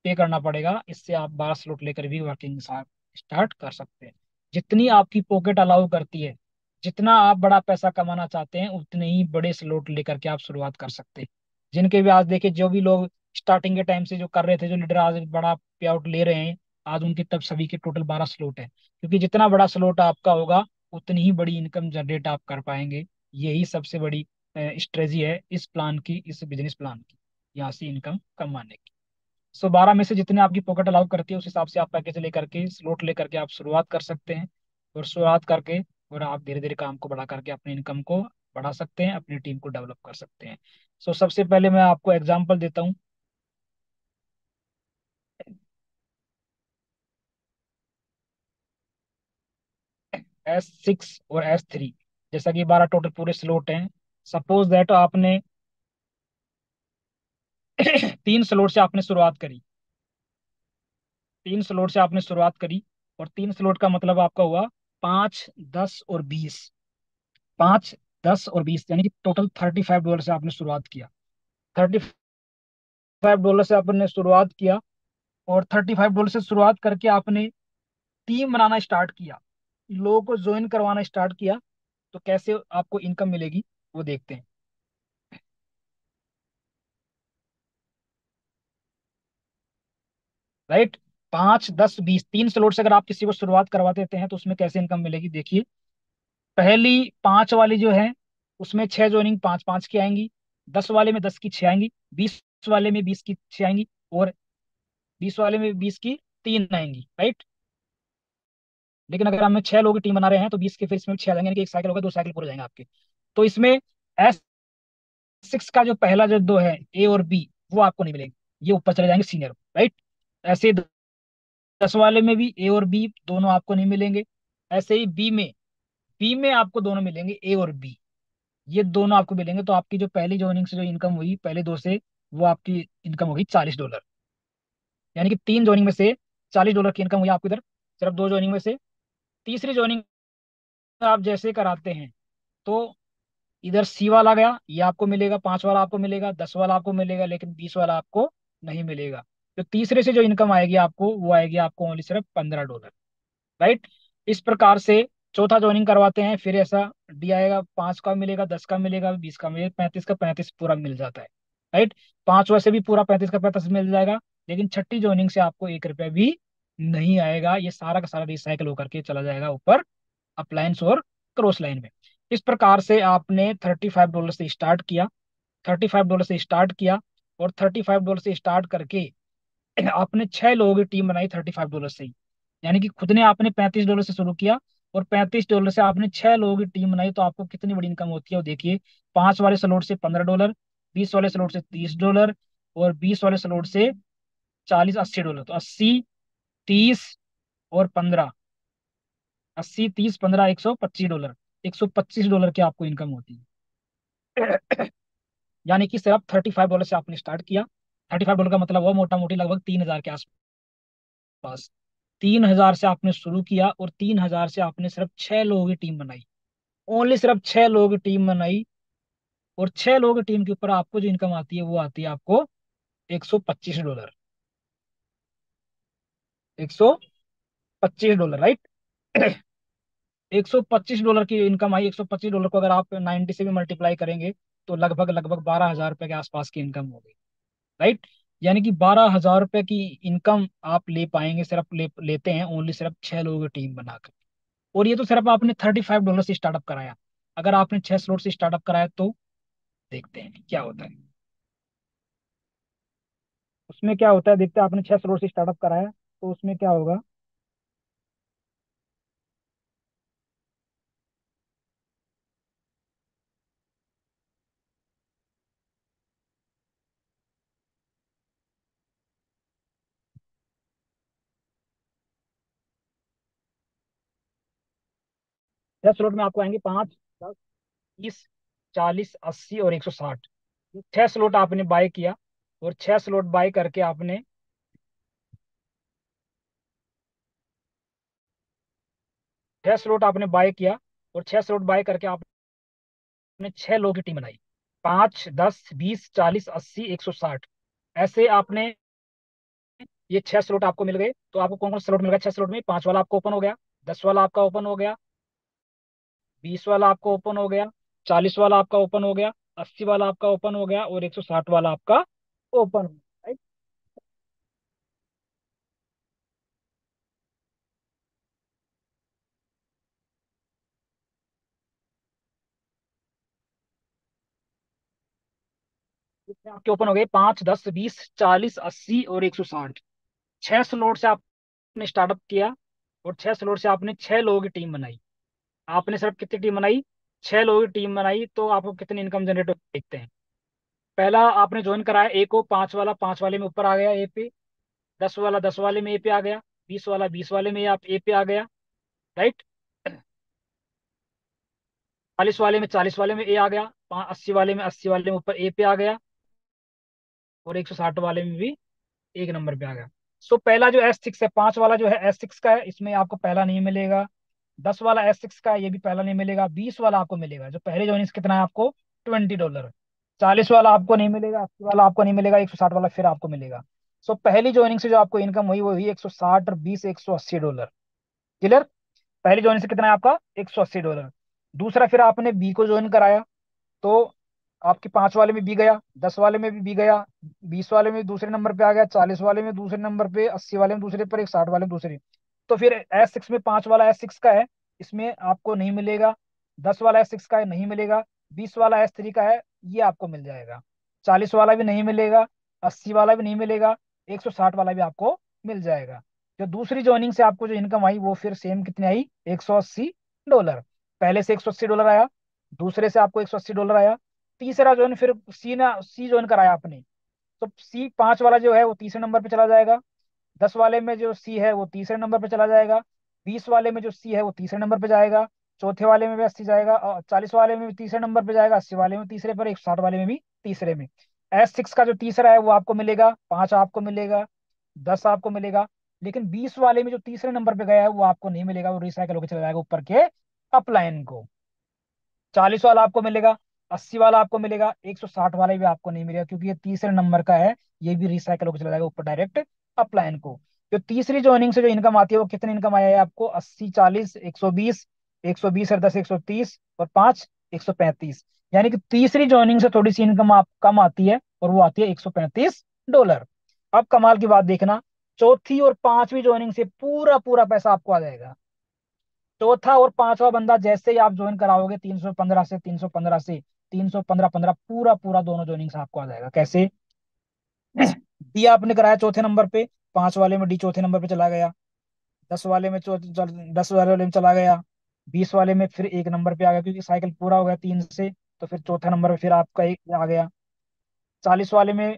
पे करना पड़ेगा। इससे आप 12 स्लॉट लेकर भी वर्किंग स्टार्ट कर सकते हैं। जितनी आपकी पॉकेट अलाउ करती है, जितना आप बड़ा पैसा कमाना चाहते हैं, उतने ही बड़े स्लॉट लेकर के आप शुरुआत कर सकते हैं। जिनके भी आज देखिए, जो भी लोग स्टार्टिंग के टाइम से जो कर रहे थे, जो लीडर आज बड़ा पे आउट ले रहे हैं, आज उनके तब सभी के टोटल 12 स्लॉट है। क्योंकि जितना बड़ा स्लॉट आपका होगा उतनी ही बड़ी इनकम जनरेट आप कर पाएंगे। यही सबसे बड़ी स्ट्रेटजी है इस प्लान की, इस बिजनेस प्लान की, यहाँ से इनकम कमाने की। 12 में से जितने आपकी पॉकेट अलाउ करती है उस हिसाब से आप पैकेज लेकर के, स्लॉट लेकर के आप शुरुआत कर सकते हैं। और शुरुआत करके और आप धीरे धीरे काम को बढ़ा करके अपनी इनकम को बढ़ा सकते हैं, अपनी टीम को डेवलप कर सकते हैं। सबसे पहले मैं आपको एग्जांपल देता हूँ। S6 और S3, जैसा कि 12 टोटल पूरे स्लॉट हैं। सपोज दैट आपने 3 स्लॉट से आपने शुरुआत करी। 3 स्लॉट से आपने शुरुआत करी, और 3 स्लॉट का मतलब आपका हुआ 5 10 और 20। 5 10 और 20 यानी कि टोटल $35 से आपने शुरुआत किया। 35 $5 से आपने शुरुआत किया, और $35 से शुरुआत करके आपने टीम बनाना स्टार्ट किया, लोगों को ज्वाइन करवाना स्टार्ट किया, तो कैसे आपको इनकम मिलेगी वो देखते हैं। राइट। 5, 10, 20, 3 स्लॉट से अगर आप किसी को शुरुआत करवा देते हैं तो उसमें कैसे इनकम मिलेगी देखिए। पहली 5 वाली जो है उसमें 6 ज्वाइनिंग 5 5 की आएंगी, 10 वाले में 10 की 6 आएंगी, 20 वाले में 20 की 6 आएंगी, और 20 वाले में 20 की 3 आएंगी। राइट। लेकिन अगर हम 6 लोगों की टीम बना रहे हैं तो 20 के फिर इसमें 6 आ जाएंगे, यानी कि एक साइकिल होगा, 2 साइकिल पूरे हो जाएंगे आपके। तो इसमें S6 का जो पहला जो दो है, ए और बी, वो आपको नहीं मिलेंगे, ये ऊपर चले जाएंगे सीनियर। राइट। ऐसे 10 वाले में भी ए और बी दोनों आपको नहीं मिलेंगे। ऐसे ही बी में आपको दोनों मिलेंगे, ए और बी, ये दोनों आपको मिलेंगे। तो आपकी जो पहली जॉइनिंग से जो इनकम हुई पहले दो से, वो आपकी इनकम होगी $40। यानी कि 3 जॉइनिंग में से $40 की इनकम हुई आपको इधर, सिर्फ 2 जॉइनिंग में से। तीसरी जॉइनिंग आप जैसे कराते हैं तो इधर सी वाला गया, ये आपको मिलेगा, 5 वाला आपको मिलेगा, 10 वाला आपको मिलेगा, लेकिन 20 वाला आपको नहीं मिलेगा। तो तीसरे से जो इनकम आएगी आपको, वो आएगी आपको ओनली सिर्फ $15। राइट। इस प्रकार से चौथा ज्वाइनिंग करवाते हैं, फिर ऐसा डी आएगा, 5 का मिलेगा, 10 का मिलेगा, 20 का मिलेगा, 35 का 35 पूरा मिल जाता है। राइट। पांच वैसे भी पूरा 35 का 35 मिल जाएगा, लेकिन छठी ज्वाइनिंग से आपको 1 रुपया भी नहीं आएगा, ये सारा का सारा रिसाइकल होकर के चला जाएगा ऊपर अप्लायंस और क्रॉस लाइन में। इस प्रकार से आपने $35 से स्टार्ट किया, $35 से स्टार्ट किया, और $35 से स्टार्ट करके आपने 6 लोगों की टीम बनाई $35 से ही। यानी कि खुद ने आपने $35 से शुरू किया, और $35 से आपने 6 लोगों की टीम बनाई, तो आपको कितनी बड़ी इनकम होती है वो देखिए। 5 वाले स्लॉट से $15, 20 वाले स्लॉट से $30, और 20 वाले स्लॉट से 40, $80। तो 80, 30 और 15, 80, 30, 15, $125, $125 की आपको इनकम होती है। यानी कि सिर्फ $35 से आपने स्टार्ट किया। $35 का मतलब वो मोटा मोटी लगभग 3,000 के आसपास। 3,000 से आपने शुरू किया, और 3,000 से आपने सिर्फ 6 लोगों की टीम बनाई, ओनली सिर्फ 6 लोगों की टीम बनाई। और 6 लोगों की टीम के ऊपर आपको जो इनकम आती है वो आती है आपको $125। $125। राइट। $125 की इनकम आई। $125 को अगर आप 90 से भी मल्टीप्लाई करेंगे तो लगभग लगभग ₹12,000 के आसपास की इनकम होगी। राइट। यानी कि ₹12,000 की इनकम आप ले पाएंगे, सिर्फ लेते हैं ओनली सिर्फ 6 लोगों की टीम बनाकर। और ये तो सिर्फ आपने $35 से स्टार्टअप कराया। अगर आपने 6 स्लॉट से स्टार्टअप कराया तो देखते हैं क्या होता है। उसमें क्या होता है देखते हैं। आपने 6 स्लॉट से स्टार्टअप कराया तो उसमें क्या होगा। 6 स्लॉट में आपको आएंगे 5, 10, 20, 40, 80 और 160। 6 स्लॉट आपने बाय किया, और 6 स्लॉट बाय करके आपने 6 स्लॉट आपने बाय किया, और 6 स्लॉट बाय करके आपने 6 लोगों की टीम बनाई। 5, 10, 20, 40, 80, 160, ऐसे आपने ये 6 स्लॉट आपको मिल गए। तो आपको कौन कौन स्लॉट मिल गया 6 स्लॉट में? 5 वाला आपको ओपन हो गया, 10 वाला आपका ओपन हो गया, 20 वाला आपका ओपन हो गया, 40 वाला आपका ओपन हो गया, 80 वाला आपका ओपन हो गया, और 160 वाला आपका ओपन हो गया। राइट। इसमें आपके ओपन हो गए 5, 10, 20, 40, 80 और 160। 6 स्लॉट से आपने स्टार्टअप किया, और 6 स्लॉट से आपने 6 लोगों की टीम बनाई। आपने सिर्फ कितनी टीम बनाई? 6 लोगों की टीम बनाई, तो आपको कितनी इनकम जनरेट होती है देखते हैं। पहला आपने ज्वाइन कराया ए को, 5 वाला 5 वाले में ऊपर आ गया ए पे, 10 वाला 10 वाले में ए पे आ गया, 20 वाला 20 वाले में आप ए पे आ गया। राइट। 40 वाले में 40 वाले में ए आ गया, 80 वाले में 80 वाले में ऊपर ए पे आ गया, और 160 वाले में भी एक नंबर पे आ गया। सो पहला जो S6 है, 5 वाला जो है S6 का है, इसमें आपको पहला नहीं मिलेगा। 10 वाला S6 का है, ये भी पहला नहीं मिलेगा। 20 वाला आपको मिलेगा, जो पहले ज्वाइनिंग कितना है आपको $20। 40 वाला आपको नहीं मिलेगा, 80 वाला आपको नहीं मिलेगा, 160 वाला फिर आपको मिलेगा। सो पहली ज्वाइनिंग से जो आपको इनकम हुई वो हुई 160 और 20 180 डॉलर। क्लियर? पहली ज्वाइनिंग से कितना है आपका? 180 डॉलर। दूसरा फिर आपने बी को ज्वाइन कराया, तो आपके 5 वाले में बी गया, 10 वाले में भी बी गया, 20 वाले में दूसरे नंबर पे आ गया, 40 वाले में दूसरे नंबर पे, 80 वाले में दूसरे पर, 160 वाले में दूसरे। तो फिर S6 में 5 वाला S6 का है, इसमें आपको नहीं मिलेगा। 10 वाला S6 का है, नहीं मिलेगा। 20 वाला S3 का है, ये आपको मिल जाएगा। 40 वाला भी नहीं मिलेगा, 80 वाला भी नहीं मिलेगा, 160 वाला भी आपको मिल जाएगा। जो दूसरी ज्वाइनिंग से आपको जो इनकम आई वो फिर सेम कितनी आई? 180 डॉलर। पहले से 180 डॉलर आया, दूसरे से आपको 180 डॉलर आया, तीसरा जो है फिर सी ज्वाइन कराया आपने, तो C5 वाला जो है वो तीसरे नंबर पे चला जाएगा। 10 वाले में जो सी है वो तीसरे नंबर पे चला जाएगा। 20 वाले में जो सी है वो तीसरे नंबर पे जाएगा। चौथे वाले में भी 80 जाएगा, और 40 वाले में भी तीसरे नंबर पे जाएगा, 80 वाले में तीसरे पर, 160 वाले में भी तीसरे में। S6 का जो तीसरा है वो आपको मिलेगा, 5 आपको मिलेगा, 10 आपको मिलेगा। लेकिन 20 वाले में जो तीसरे नंबर पे गया है वो आपको नहीं मिलेगा, वो रिसाइकल होकर चला जाएगा ऊपर के अपलाइन को। 40 वाला आपको मिलेगा, 80 वाला आपको मिलेगा, 160 वाला भी आपको नहीं मिलेगा, क्योंकि ये तीसरे नंबर का है। ये भी रिसाइकल होकर चला जाएगा ऊपर डायरेक्ट अपलाइन को। जो तीसरी ज्वाइनिंग से जो इनकम आती है वो कितनी इनकम आया है आपको? 80 40 120, 120 और 10 130 और 5 135। यानी कि तीसरी ज्वाइनिंग से थोड़ी सी इनकम आप कम आती है, और वो आती है 135 डॉलर। अब कमाल की बात देखना, चौथी और पांचवी ज्वाइनिंग से पूरा पूरा पैसा आपको आ जाएगा। चौथा और पांचवा बंदा जैसे ही आप ज्वाइन कराओगे, 315 से 315 से 315 15 पूरा पूरा दोनों ज्वाइनिंग से आपको आ जाएगा। कैसे? डी आपने कराया चौथे नंबर पे, 5 वाले में डी चौथे नंबर पे चला गया, 10 वाले में 10 वाले में चला गया, 20 वाले में फिर एक नंबर पे आ गया, क्योंकि साइकिल पूरा हो गया 3 से, तो फिर चौथा नंबर पे फिर आपका एक आ गया। 40 वाले में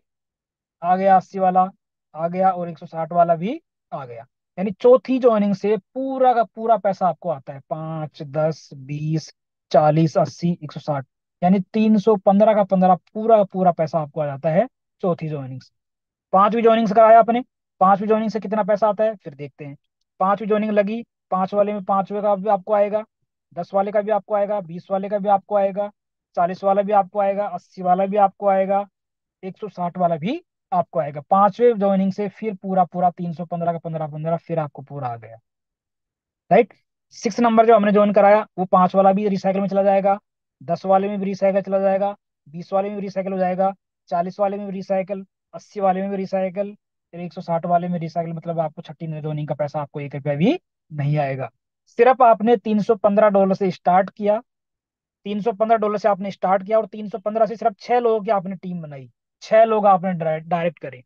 आ गया, 80 वाला आ गया, और 160 वाला भी आ गया। यानी चौथी ज्वाइनिंग से पूरा का पूरा पैसा आपको आता है, 5 10 20 40 80 160। यानी 315 का 15 पूरा का पूरा पैसा आपको आ जाता है चौथी ज्वाइनिंग से। पांचवी ज्वाइनिंग से कराया आपने, पांचवी ज्वाइनिंग से कितना पैसा आता है फिर देखते हैं। पांचवी ज्वाइनिंग लगी, 5 वाले में पांचवे का भी आपको आएगा, 10 वाले का भी आपको आएगा, 20 वाले का भी आपको आएगा, 40 वाला भी आपको आएगा, 80 वाला भी आपको आएगा, 160 वाला भी आपको आएगा। पांचवे ज्वाइनिंग से फिर पूरा पूरा 315 का 15 15 फिर आपको पूरा आ गया। राइट? 6 नंबर जो हमने ज्वाइन कराया वो 5 वाला भी रिसाइकल में चला जाएगा, 10 वाले में भी रिसाइकल चला जाएगा, 20 वाले में भी रिसाइकल हो जाएगा, 40 वाले में भी रिसाइकल, 80 वाले में भी रिसाइकल, फिर 160 वाले में रिसाइकल। मतलब आपको छठी ज्वाइनिंग का पैसा आपको 1 रुपया भी नहीं आएगा। सिर्फ आपने $315 से स्टार्ट किया, $315 से आपने स्टार्ट किया, और 315 से सिर्फ 6 लोगों की आपने टीम बनाई, 6 लोग आपने डायरेक्ट करे।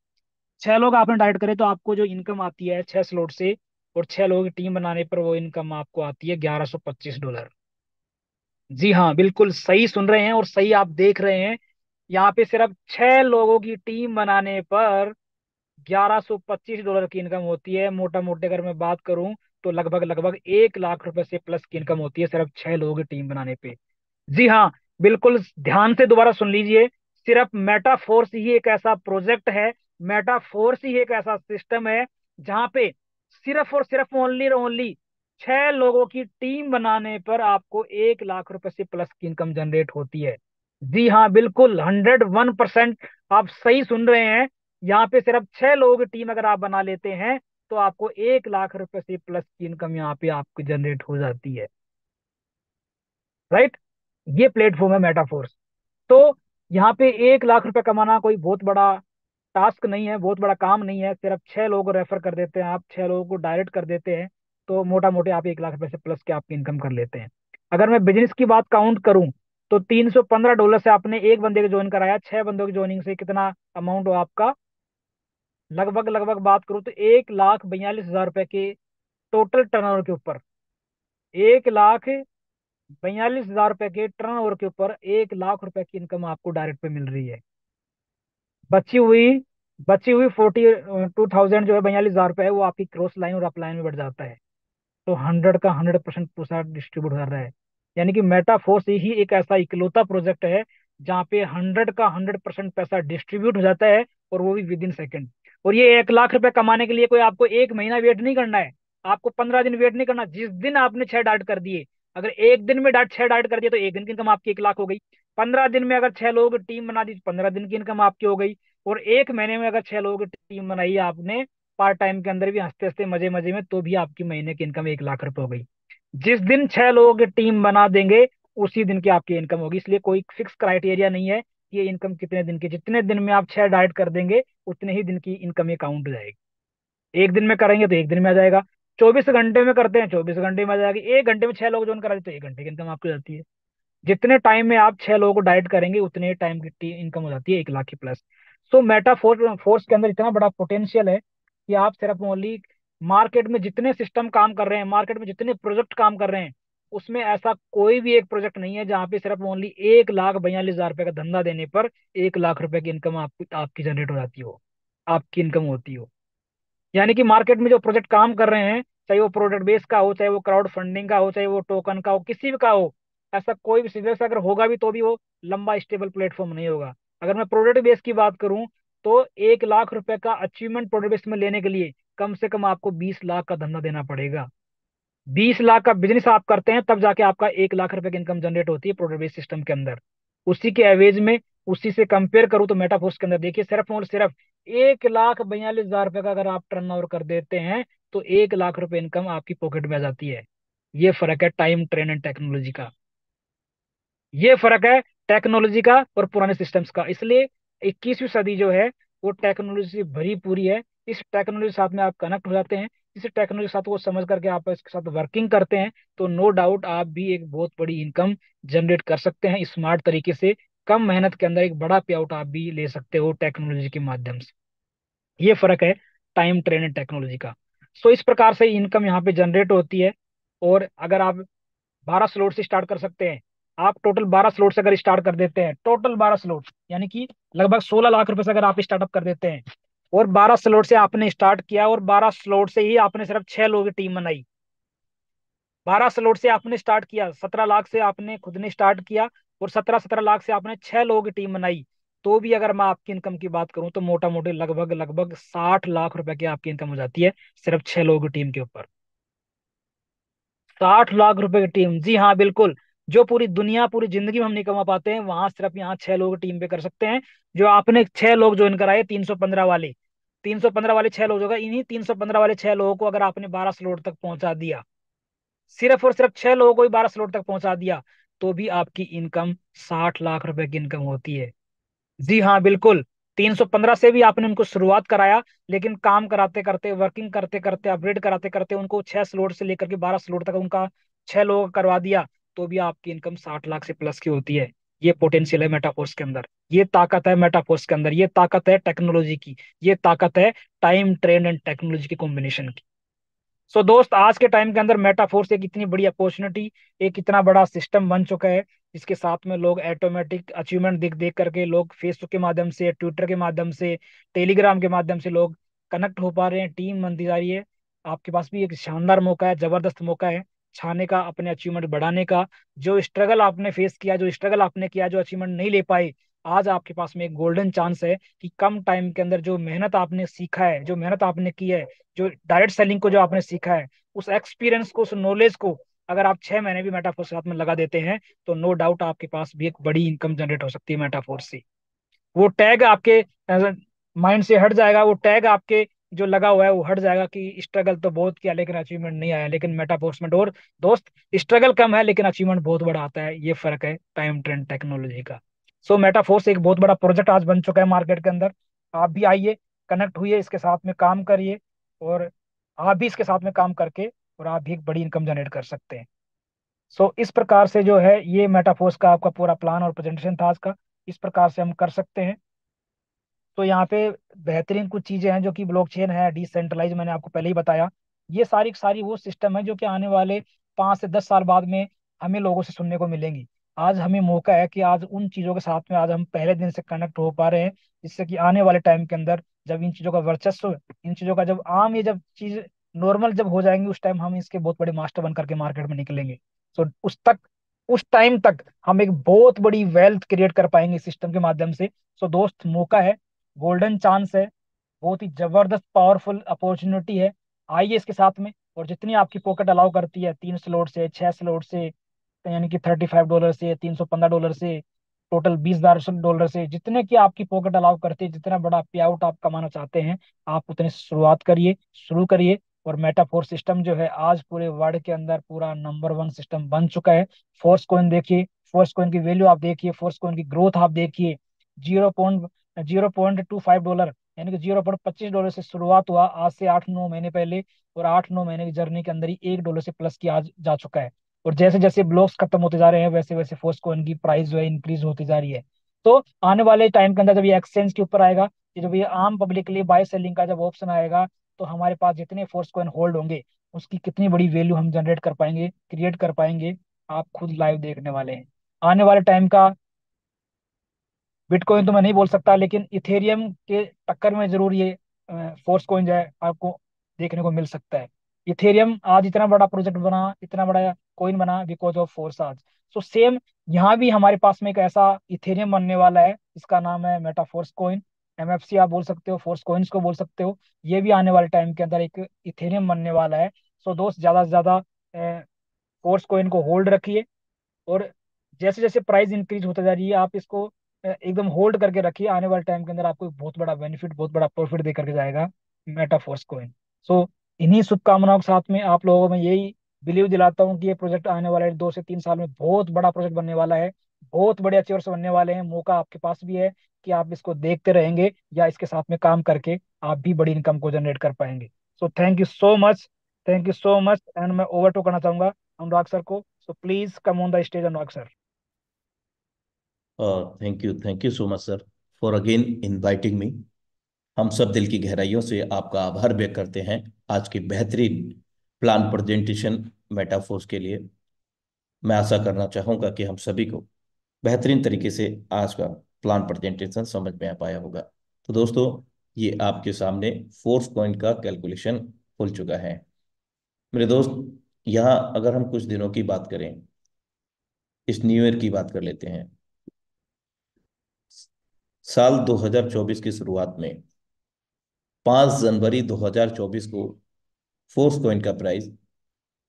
6 लोग आपने डायरेक्ट करे, तो आपको जो इनकम आती है 6 स्लॉट से, और 6 लोगों की टीम बनाने पर वो इनकम आपको आती है $1125। जी हाँ, बिल्कुल सही सुन रहे हैं और सही आप देख रहे हैं। यहाँ पे सिर्फ 6 लोगों की टीम बनाने पर $1125 की इनकम होती है। मोटा मोटे अगर मैं बात करूं तो लगभग लगभग 1 लाख रुपए से प्लस की इनकम होती है सिर्फ 6 लोगों की टीम बनाने पे। जी हाँ, बिल्कुल ध्यान से दोबारा सुन लीजिए। सिर्फ मेटाफोर्स ही एक ऐसा प्रोजेक्ट है, मेटाफोर्स ही एक ऐसा सिस्टम है जहां पे सिर्फ और सिर्फ ओनली ओनली 6 लोगों की टीम बनाने पर आपको 1 लाख रुपए से प्लस की इनकम जनरेट होती है। जी हाँ, बिल्कुल 101% आप सही सुन रहे हैं। यहाँ पे सिर्फ 6 लोगों की टीम अगर आप बना लेते हैं तो आपको 1 लाख रुपए से प्लस की इनकम यहाँ पे आपकी जनरेट हो जाती है। राइट? ये प्लेटफॉर्म है मेटाफोर्स। तो यहाँ पे 1 लाख रुपए कमाना कोई बहुत बड़ा टास्क नहीं है, बहुत बड़ा काम नहीं है। सिर्फ 6 लोगों को रेफर कर देते हैं आप, 6 लोगों को डायरेक्ट कर देते हैं, तो मोटा मोटे आप 1 लाख रुपए से प्लस के आपकी इनकम कर लेते हैं। अगर मैं बिजनेस की बात काउंट करूं तो $315 से आपने एक बंदे को ज्वाइन कराया, 6 बंदों की ज्वाइनिंग से कितना अमाउंट हो आपका? लगभग लगभग बात करूं तो 1,42,000 रुपए के टोटल टर्नओवर के ऊपर, 1,42,000 रुपए के टर्नओवर के ऊपर 1 लाख रुपए की इनकम आपको डायरेक्ट पे मिल रही है। बची हुई बची हुई 42,000 जो है, 42,000 रुपए है, वो आपकी क्रॉस लाइन और अप लाइन में बढ़ जाता है। तो 100 का 100% पूरा डिस्ट्रीब्यूट कर रहा है। यानी कि मेटाफोर्स ही एक ऐसा इकलौता प्रोजेक्ट है जहाँ पे 100 का 100% पैसा डिस्ट्रीब्यूट हो जाता है, और वो भी विद इन सेकेंड। और ये 1 लाख रुपए कमाने के लिए कोई आपको एक महीना वेट नहीं करना है, आपको 15 दिन वेट नहीं करना। जिस दिन आपने 6 डाइट कर दिए, अगर एक दिन में डाइट 6 डाइट कर दिए तो एक दिन की इनकम आपकी 1 लाख हो गई। 15 दिन में अगर 6 लोगों की टीम बना दी तो 15 दिन की इनकम आपकी हो गई। और एक महीने में अगर 6 लोगों की टीम बनाई आपने पार्ट टाइम के अंदर भी, हंसते हंसते मजे मजे में, तो भी आपकी महीने की इनकम 1 लाख रुपए हो गई। जिस दिन 6 लोगों की टीम बना देंगे उसी दिन की आपकी इनकम होगी। इसलिए कोई फिक्स क्राइटेरिया नहीं है कि ये इनकम कितने दिन की, जितने दिन में आप 6 डाइट कर देंगे उतने ही दिन की इनकम ये काउंट हो जाएगी। एक दिन में करेंगे तो एक दिन में आ जाएगा, 24 घंटे में करते हैं 24 घंटे में आ जाएगी, 1 घंटे में 6 लोग ज्वाइन करा देते तो 1 घंटे की इनकम आपकी हो जाती है। जितने टाइम में आप 6 लोगों को डाइट करेंगे उतने टाइम की इनकम हो जाती है 1 लाख की प्लस। सो मेटा फोर्स के अंदर इतना बड़ा पोटेंशियल है कि आप सिर्फ ओनली मार्केट में जितने सिस्टम काम कर रहे हैं, मार्केट में जितने प्रोजेक्ट काम कर रहे हैं, उसमें ऐसा कोई भी एक प्रोजेक्ट नहीं है जहां पे सिर्फ ओनली 1,42,000 रुपए का धंधा देने पर 1 लाख रुपए की इनकम आपकी जनरेट हो जाती हो, आपकी इनकम होती हो। यानी कि मार्केट में जो प्रोजेक्ट काम कर रहे हैं, चाहे वो प्रोडक्ट बेस का हो, चाहे वो क्राउड फंडिंग का हो, चाहे वो टोकन का हो, किसी भी का हो, ऐसा कोई भी बिजनेस अगर होगा भी तो भी वो लंबा स्टेबल प्लेटफॉर्म नहीं होगा। अगर मैं प्रोडक्ट बेस की बात करूं तो 1 लाख रुपए का अचीवमेंट प्रोडक्ट बेस में लेने के लिए कम से कम आपको 20 लाख का धंधा देना पड़ेगा। 20 लाख का बिजनेस आप करते हैं तब जाके आपका 1 लाख रुपए की इनकम जनरेट होती है प्रोडक्ट बेस्ड सिस्टम के अंदर। उसी के एवरेज में, उसी से कंपेयर करूं तो मेटाफोर्स के अंदर देखिए सिर्फ और सिर्फ 1,42,000 रुपए का अगर आप टर्न ओवर कर देते हैं तो 1 लाख रुपए इनकम आपकी पॉकेट में आ जाती है। ये फर्क है टाइम, ट्रेन एंड टेक्नोलॉजी का। ये फर्क है टेक्नोलॉजी का और पुराने सिस्टम्स का। इसलिए 21वीं सदी जो है वो टेक्नोलॉजी से भरी पूरी है। इस टेक्नोलॉजी के साथ में आप कनेक्ट हो जाते हैं, इस टेक्नोलॉजी के साथ वो समझ करके आप इसके साथ वर्किंग करते हैं, तो नो डाउट आप भी एक बहुत बड़ी इनकम जनरेट कर सकते हैं स्मार्ट तरीके से। कम मेहनत के अंदर एक बड़ा पे आउट आप भी ले सकते हो टेक्नोलॉजी के माध्यम से। ये फर्क है टाइम, ट्रेन एंड टेक्नोलॉजी का। सो इस प्रकार से इनकम यहाँ पे जनरेट होती है। और अगर आप 12 स्लॉट से स्टार्ट कर सकते हैं, आप टोटल 12 स्लॉट से अगर स्टार्ट कर देते हैं, टोटल 12 स्लॉट यानी कि लगभग 16 लाख रुपए से अगर आप स्टार्टअप कर देते हैं, और 12 स्लॉट से आपने स्टार्ट किया और 12 स्लॉट से ही आपने सिर्फ 6 लोगों की टीम बनाई, 12 स्लॉट से आपने स्टार्ट किया, 17 लाख से आपने खुद ने स्टार्ट किया, और 17-17 लाख से आपने 6 लोगों की टीम बनाई, तो भी अगर मैं आपकी इनकम की बात करूं तो मोटा मोटी लगभग लगभग 60 लाख रुपए की आपकी इनकम हो जाती है सिर्फ 6 लोगों की टीम के ऊपर। 60 लाख रुपए की टीम, जी हाँ बिल्कुल। जो पूरी दुनिया, पूरी जिंदगी में हम नहीं कमा पाते हैं, वहां सिर्फ यहाँ 6 लोग टीम पे कर सकते हैं। जो आपने 6 लोग ज्वाइन कराए 315 वाले, 315 वाले 6 लोग होगा, इन्हीं 315 वाले 6 लोगों को अगर आपने 12 स्लॉट तक पहुंचा दिया, सिर्फ और सिर्फ 6 लोगों को ही 12 स्लॉट तक पहुंचा दिया, तो भी आपकी इनकम 60 लाख रुपए की इनकम होती है। जी हाँ बिल्कुल। 315 से भी आपने उनको शुरुआत कराया, लेकिन काम कराते करते, वर्किंग करते करते, अपग्रेड कराते करते उनको 6 स्लॉट से लेकर के 12 स्लॉट तक उनका 6 लोग करवा दिया, तो भी आपकी इनकम 60 लाख से प्लस की होती है। ये पोटेंशियल है मेटाफोर्स के अंदर, ये ताकत है मेटाफोर्स के अंदर, ये ताकत है टेक्नोलॉजी की, ये ताकत है टाइम, ट्रेंड एंड टेक्नोलॉजी के कॉम्बिनेशन की। सो दोस्त, आज के टाइम के अंदर मेटाफोर्स एक इतनी बड़ी अपॉर्चुनिटी, एक इतना बड़ा सिस्टम बन चुका है जिसके साथ में लोग ऑटोमेटिक अचीवमेंट देख देख करके, लोग फेसबुक के माध्यम से, ट्विटर के माध्यम से, टेलीग्राम के माध्यम से लोग कनेक्ट हो पा रहे हैं, टीम बनती जा रही है। आपके पास भी एक शानदार मौका है, जबरदस्त मौका है छाने का, अपने अचीवमेंट बढ़ाने का। जो स्ट्रगल आपने फेस किया, जो स्ट्रगल आपने किया, जो अचीवमेंट नहीं ले पाए, आज आपके पास में एक गोल्डन चांस है कि कम टाइम के अंदर जो मेहनत आपने सीखा है, जो मेहनत आपने की है, जो डायरेक्ट सेलिंग को जो आपने सीखा है, उस एक्सपीरियंस को, उस नॉलेज को अगर आप 6 महीने भी मेटाफोर के साथ में लगा देते हैं, तो नो डाउट आपके पास भी एक बड़ी इनकम जनरेट हो सकती है मेटाफोर से। वो टैग आपके माइंड से हट जाएगा, वो टैग आपके जो लगा हुआ है वो हट जाएगा कि स्ट्रगल तो बहुत किया लेकिन अचीवमेंट नहीं आया। लेकिन मेटाफोर्स में और दोस्त, स्ट्रगल कम है लेकिन अचीवमेंट बहुत बड़ा आता है। ये फर्क है टाइम, ट्रेंड, टेक्नोलॉजी का। सो मेटाफोर्स एक बहुत बड़ा प्रोजेक्ट आज बन चुका है मार्केट के अंदर। आप भी आइए, कनेक्ट हुई इसके साथ में काम करिए, और आप भी इसके साथ में काम करके और आप भी एक बड़ी इनकम जनरेट कर सकते हैं। सो इस प्रकार से जो है ये मेटाफोर्स का आपका पूरा प्लान और प्रेजेंटेशन था आज का। इस प्रकार से हम कर सकते हैं। तो यहाँ पे बेहतरीन कुछ चीजें हैं जो कि ब्लॉकचेन है, डिसेंट्रलाइज, मैंने आपको पहले ही बताया। ये सारी सारी वो सिस्टम है जो कि आने वाले 5 से 10 साल बाद में हमें लोगों से सुनने को मिलेंगी। आज हमें मौका है कि आज उन चीजों के साथ में आज हम पहले दिन से कनेक्ट हो पा रहे हैं, जिससे कि आने वाले टाइम के अंदर जब इन चीजों का वर्चस्व, इन चीजों का जब आम, ये जब चीज नॉर्मल जब हो जाएंगी, उस टाइम हम इसके बहुत बड़े मास्टर बन करके मार्केट में निकलेंगे। सो उस टाइम तक हम एक बहुत बड़ी वेल्थ क्रिएट कर पाएंगे इस सिस्टम के माध्यम से। सो दोस्त, मौका है, गोल्डन चांस है, बहुत ही जबरदस्त पावरफुल अपॉर्चुनिटी है। आइए इसके साथ में, और जितनी आपकी पॉकेट अलाउ करती है, 3 स्लॉट से, 6 स्लॉट से, यानी कि $35 से, $315 से, टोटल $20,000 से, जितने की आपकी पॉकेट अलाउ करती है, जितना बड़ा पे आउट आप कमाना चाहते हैं, आप उतने से शुरुआत करिए, शुरू करिए। और मेटाफोर सिस्टम जो है आज पूरे वर्ल्ड के अंदर पूरा नंबर 1 सिस्टम बन चुका है। फोर्स कॉइन देखिए, फोर्स कॉइन की वैल्यू आप देखिए, फोर्स कॉइन की ग्रोथ आप देखिए। 0.025 डॉलर, यानी कि $0.25 से शुरुआत हुआ आज से 8-9 महीने पहले, और 8-9 महीने की जर्नी के अंदर ही $1 से प्लस की आज जा चुका है। और जैसे जैसे ब्लॉक्स खत्म होते जा रहे हैं, वैसे वैसे फोर्स कॉइन की प्राइस जो है इंक्रीज होती जा रही है। तो आने वाले टाइम के अंदर जब ये एक्सचेंज के ऊपर आएगा, ये जब ये आम पब्लिक के लिए बाय सेलिंग का जब ऑप्शन आएगा, तो हमारे पास जितने फोर्स कॉइन होल्ड होंगे, उसकी कितनी बड़ी वैल्यू हम जनरेट कर पाएंगे, क्रिएट कर पाएंगे, आप खुद लाइव देखने वाले हैं। आने वाले टाइम का बिटकॉइन तो मैं नहीं बोल सकता, लेकिन इथेरियम के टक्कर में जरूर ये फोर्स कॉइन जो है आपको देखने को मिल सकता है। इथेरियम आज इतना बड़ा प्रोजेक्ट बना, इतना बड़ा कॉइन बना बिकॉज ऑफ फोर्स आज। सो सेम यहाँ भी हमारे पास में एक ऐसा इथेरियम बनने वाला है, इसका नाम है मेटा फोर्स कॉइन। एमएफसी आप बोल सकते हो, फोर्स कॉइन्स को बोल सकते हो। ये भी आने वाले टाइम के अंदर एक इथेरियम बनने वाला है। सो दोस्त, ज्यादा से ज्यादा फोर्स कॉइन को होल्ड रखिए, और जैसे जैसे प्राइस इंक्रीज होता जा रही है, आप इसको एकदम होल्ड करके रखिए। आने वाले टाइम के अंदर आपको एक बहुत बड़ा बेनिफिट, बहुत बड़ा प्रॉफिट दे करके जाएगा मेटाफोर्स कोइन। सो इन्हीं शुभकामनाओं के साथ में आप लोगों में यही बिलीव दिलाता हूँ कि ये प्रोजेक्ट आने वाले 2 से 3 साल में बहुत बड़ा प्रोजेक्ट बनने वाला है, बहुत बड़े अचीवर्स बनने वाले हैं। मौका आपके पास भी है कि आप इसको देखते रहेंगे या इसके साथ में काम करके आप भी बड़ी इनकम को जनरेट कर पाएंगे। So thank you so much, thank you so much. And मैं ओवर टू करना चाहूंगा अनुराग सर को। So please come on the stage Anurag sir. Thank you so much sir for again inviting me. हम सब दिल की गहराइयों से आपका आभार व्यक्त करते हैं आज की बेहतरीन प्लान प्रेजेंटेशन मेटाफोर्स के लिए। मैं आशा करना चाहूँगा कि हम सभी को बेहतरीन तरीके से आज का प्लान प्रेजेंटेशन समझ में आ पाया होगा। तो दोस्तों, ये आपके सामने फोर्स पॉइंट का कैलकुलेशन खुल चुका है। मेरे दोस्त, यहाँ अगर हम कुछ दिनों की बात करें, इस न्यू ईयर की बात कर लेते हैं। साल 2024 की शुरुआत में 5 जनवरी 2024 को फोर्स कॉइन का प्राइस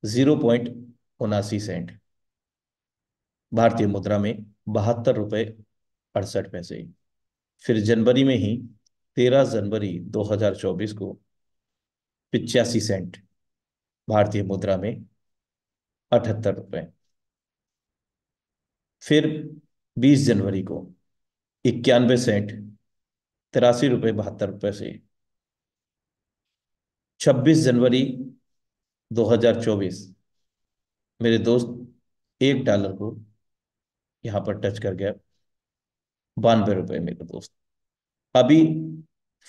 0.79 भारतीय मुद्रा में 72 रुपये 68 पैसे। फिर जनवरी में ही 13 जनवरी 2024 को 85 सेंट भारतीय मुद्रा में 78 रुपये। फिर 20 जनवरी को 91 सेंट 83 रुपये 72 पैसे। 26 जनवरी 2024 मेरे दोस्त $1 को यहाँ पर टच कर गया 92 रुपये मेरे दोस्त। अभी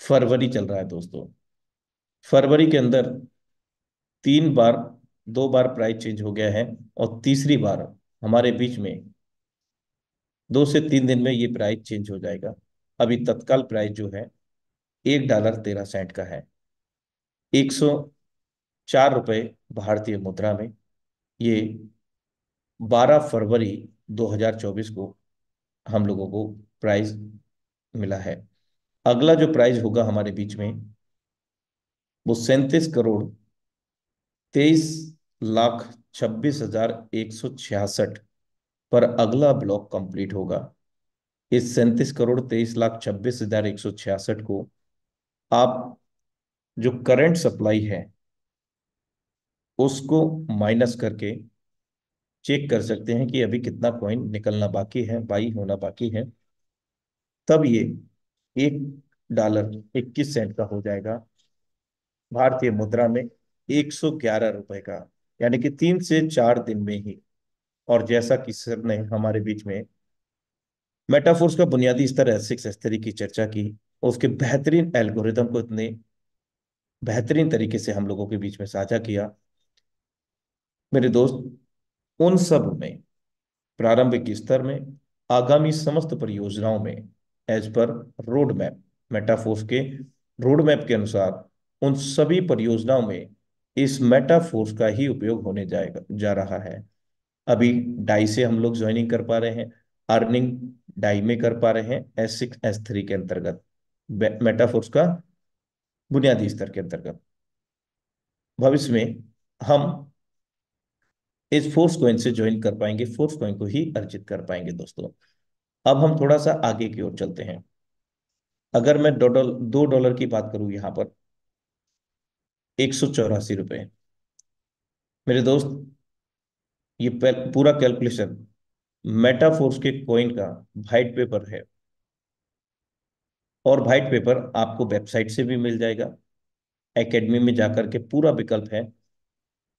फरवरी चल रहा है दोस्तों। फरवरी के अंदर 3 बार, 2 बार प्राइस चेंज हो गया है, और तीसरी बार हमारे बीच में 2 से 3 दिन में ये प्राइस चेंज हो जाएगा। अभी तत्काल प्राइस जो है $1.13 का है, 104 रुपये भारतीय मुद्रा में। ये 12 फरवरी 2024 को हम लोगों को प्राइस मिला है। अगला जो प्राइस होगा हमारे बीच में, वो 37 करोड़ 23 लाख 26 हजार 166 पर अगला ब्लॉक कंप्लीट होगा। इस 37 करोड़ 23 लाख 26 हजार 166 को आप जो करंट सप्लाई है उसको माइनस करके चेक कर सकते हैं कि अभी कितना कॉइन निकलना बाकी है, बाई होना बाकी है। तब ये $1.21 का हो जाएगा भारतीय मुद्रा में, 111 रुपए का, यानी कि 3 से 4 दिन में ही। और जैसा कि सर ने हमारे बीच में मेटाफोर्स का बुनियादी स्तर S6 S3 की चर्चा की, उसके बेहतरीन एल्गोरिदम को इतने बेहतरीन तरीके से हम लोगों के बीच में साझा किया, मेरे दोस्त, उन सब में प्रारंभिक स्तर में आगामी समस्त परियोजनाओं में as per road map, Metaforce के रोड मैप के अनुसार उन सभी परियोजनाओं में इस मेटाफोर्स का ही उपयोग होने जाएगा जा रहा है। अभी डाई से हम लोग ज्वाइनिंग कर पा रहे हैं, अर्निंग डाई में कर पा रहे हैं S6 S3 के अंतर्गत, मेटाफोर्स का बुनियादी स्तर के अंतर्गत। भविष्य में हम इस फोर्स कॉइन से ज्वाइन कर पाएंगे, फोर्स कॉइन को ही अर्जित कर पाएंगे दोस्तों। अब हम थोड़ा सा आगे की ओर चलते हैं। अगर मैं $2 की बात करूं यहां पर, $184। मेरे दोस्त, ये पूरा कैलकुलेशन मेटाफोर्स के कॉइन का व्हाइट पेपर है। और व्हाइट पेपर आपको वेबसाइट से भी मिल जाएगा, एकेडमी में जाकर के पूरा विकल्प है,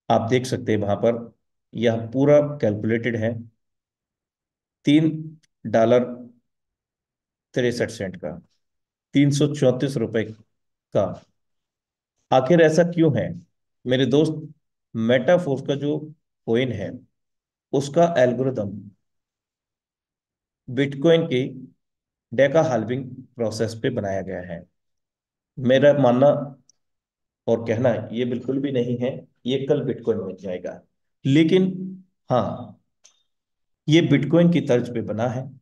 आप देख सकते हैं वहां पर। यह पूरा कैलकुलेटेड है, $3.63 का, ₹334 का। आखिर ऐसा क्यों है मेरे दोस्त? मेटाफोर्स का जो कॉइन है, उसका एल्गोरिदम बिटकॉइन की डेका हाल्विंग प्रोसेस पे बनाया गया है। मेरा मानना और कहना ये बिल्कुल भी नहीं है ये कल बिटकॉइन बन जाएगा, लेकिन हाँ, ये बिटकॉइन की तर्ज पे बना है,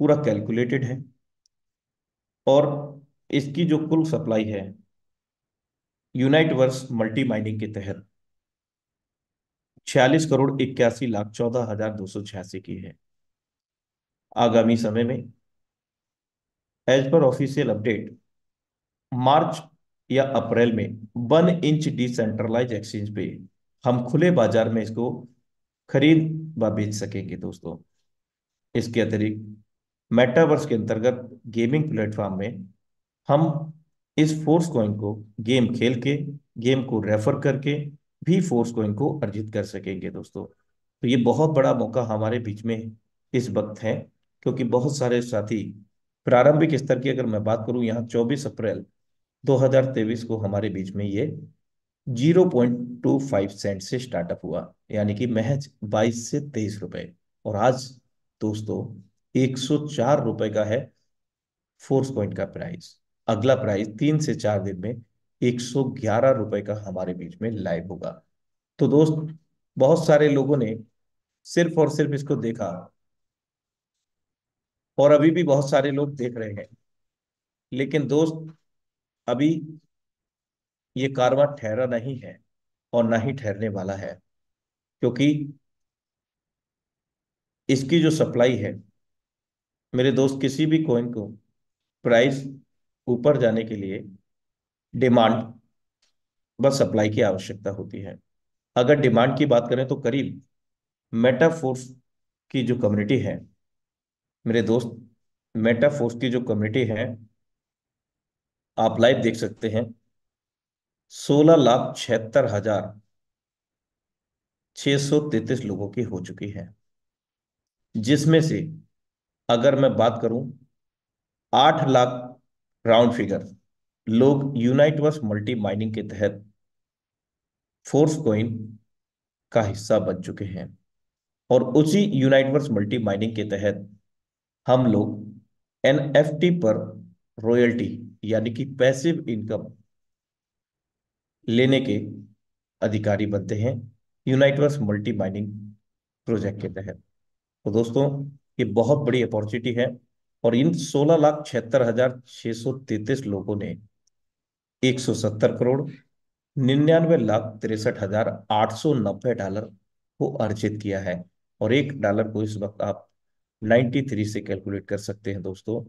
पूरा कैलकुलेटेड है। और इसकी जो कुल सप्लाई है यूनाइट वर्स मल्टी माइनिंग के तहत 46,81,14,286 की है। आगामी समय में एज पर ऑफिशियल अपडेट मार्च या अप्रैल में 1 इंच डिसेंट्रलाइज एक्सचेंज पे हम खुले बाजार में इसको खरीद व बेच सकेंगे दोस्तों। इसके अतिरिक्त मेटावर्स के अंतर्गत गेमिंग प्लेटफॉर्म में हम इस फोर्स कॉइन को गेम खेल के, गेम को रेफर करके भी फोर्स कॉइन को अर्जित कर सकेंगे दोस्तों। तो ये बहुत बड़ा मौका हमारे बीच में इस वक्त है, क्योंकि बहुत सारे साथी, प्रारंभिक स्तर की अगर मैं बात करूं, यहाँ 24 अप्रैल 2023 को हमारे बीच में ये 0.25 सेंट से स्टार्टअप हुआ, यानी कि महज 22 से 23 रुपए। और आज दोस्तों ₹104 का है फोर्स पॉइंट का प्राइस। अगला प्राइस 3 से 4 दिन में ₹111 का हमारे बीच में लाइव होगा। तो दोस्त, बहुत सारे लोगों ने सिर्फ और सिर्फ इसको देखा, और अभी भी बहुत सारे लोग देख रहे हैं। लेकिन दोस्त, अभी ये कारवां ठहरा नहीं है और ना ही ठहरने वाला है, क्योंकि इसकी जो सप्लाई है मेरे दोस्त, किसी भी कॉइन को प्राइस ऊपर जाने के लिए डिमांड बस सप्लाई की आवश्यकता होती है। अगर डिमांड की बात करें तो करीब मेटाफोर्स की जो कम्युनिटी है मेरे दोस्त, मेटाफोर्स की जो कम्युनिटी है, आप लाइव देख सकते हैं, 16,76,633 लोगों की हो चुकी है। जिसमें से अगर मैं बात करूं, 8 लाख राउंड फिगर लोग यूनाइटवर्स मल्टी माइनिंग के तहत फोर्स कॉइन का हिस्सा बन चुके हैं। और उसी यूनाइटवर्स मल्टी माइनिंग के तहत हम लोग एनएफटी पर रॉयल्टी, यानी कि पैसिव इनकम लेने के अधिकारी बनते हैं यूनाइटवर्स मल्टी माइनिंग प्रोजेक्ट के तहत। तो दोस्तों, ये बहुत बड़ी अपॉर्चुनिटी है। और इन 16,76,633 लोगों ने 170 करोड़ 99,63,890 को अर्जित किया है। और $1 को इस वक्त आप 93 से कैलकुलेट कर सकते हैं दोस्तों।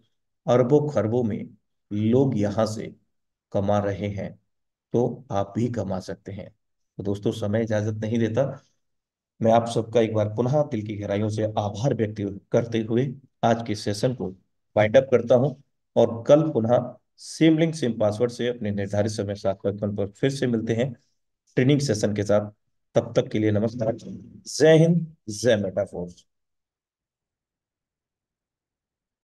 अरबों खरबों में लोग यहां से कमा रहे हैं, तो आप भी कमा सकते हैं। तो दोस्तों, समय इजाजत नहीं देता, मैं आप सबका एक बार पुनः दिल की गहराइयों से आभार व्यक्त करते हुए आज के सेशन को वाइंड अप करता हूं। और कल पुनः सेम लिंक सेम पासवर्ड से अपने निर्धारित समय 7:55 पर फिर से मिलते हैं ट्रेनिंग सेशन के साथ। तब तक के लिए नमस्कार, जय हिंद, जय मेटाफोर्स।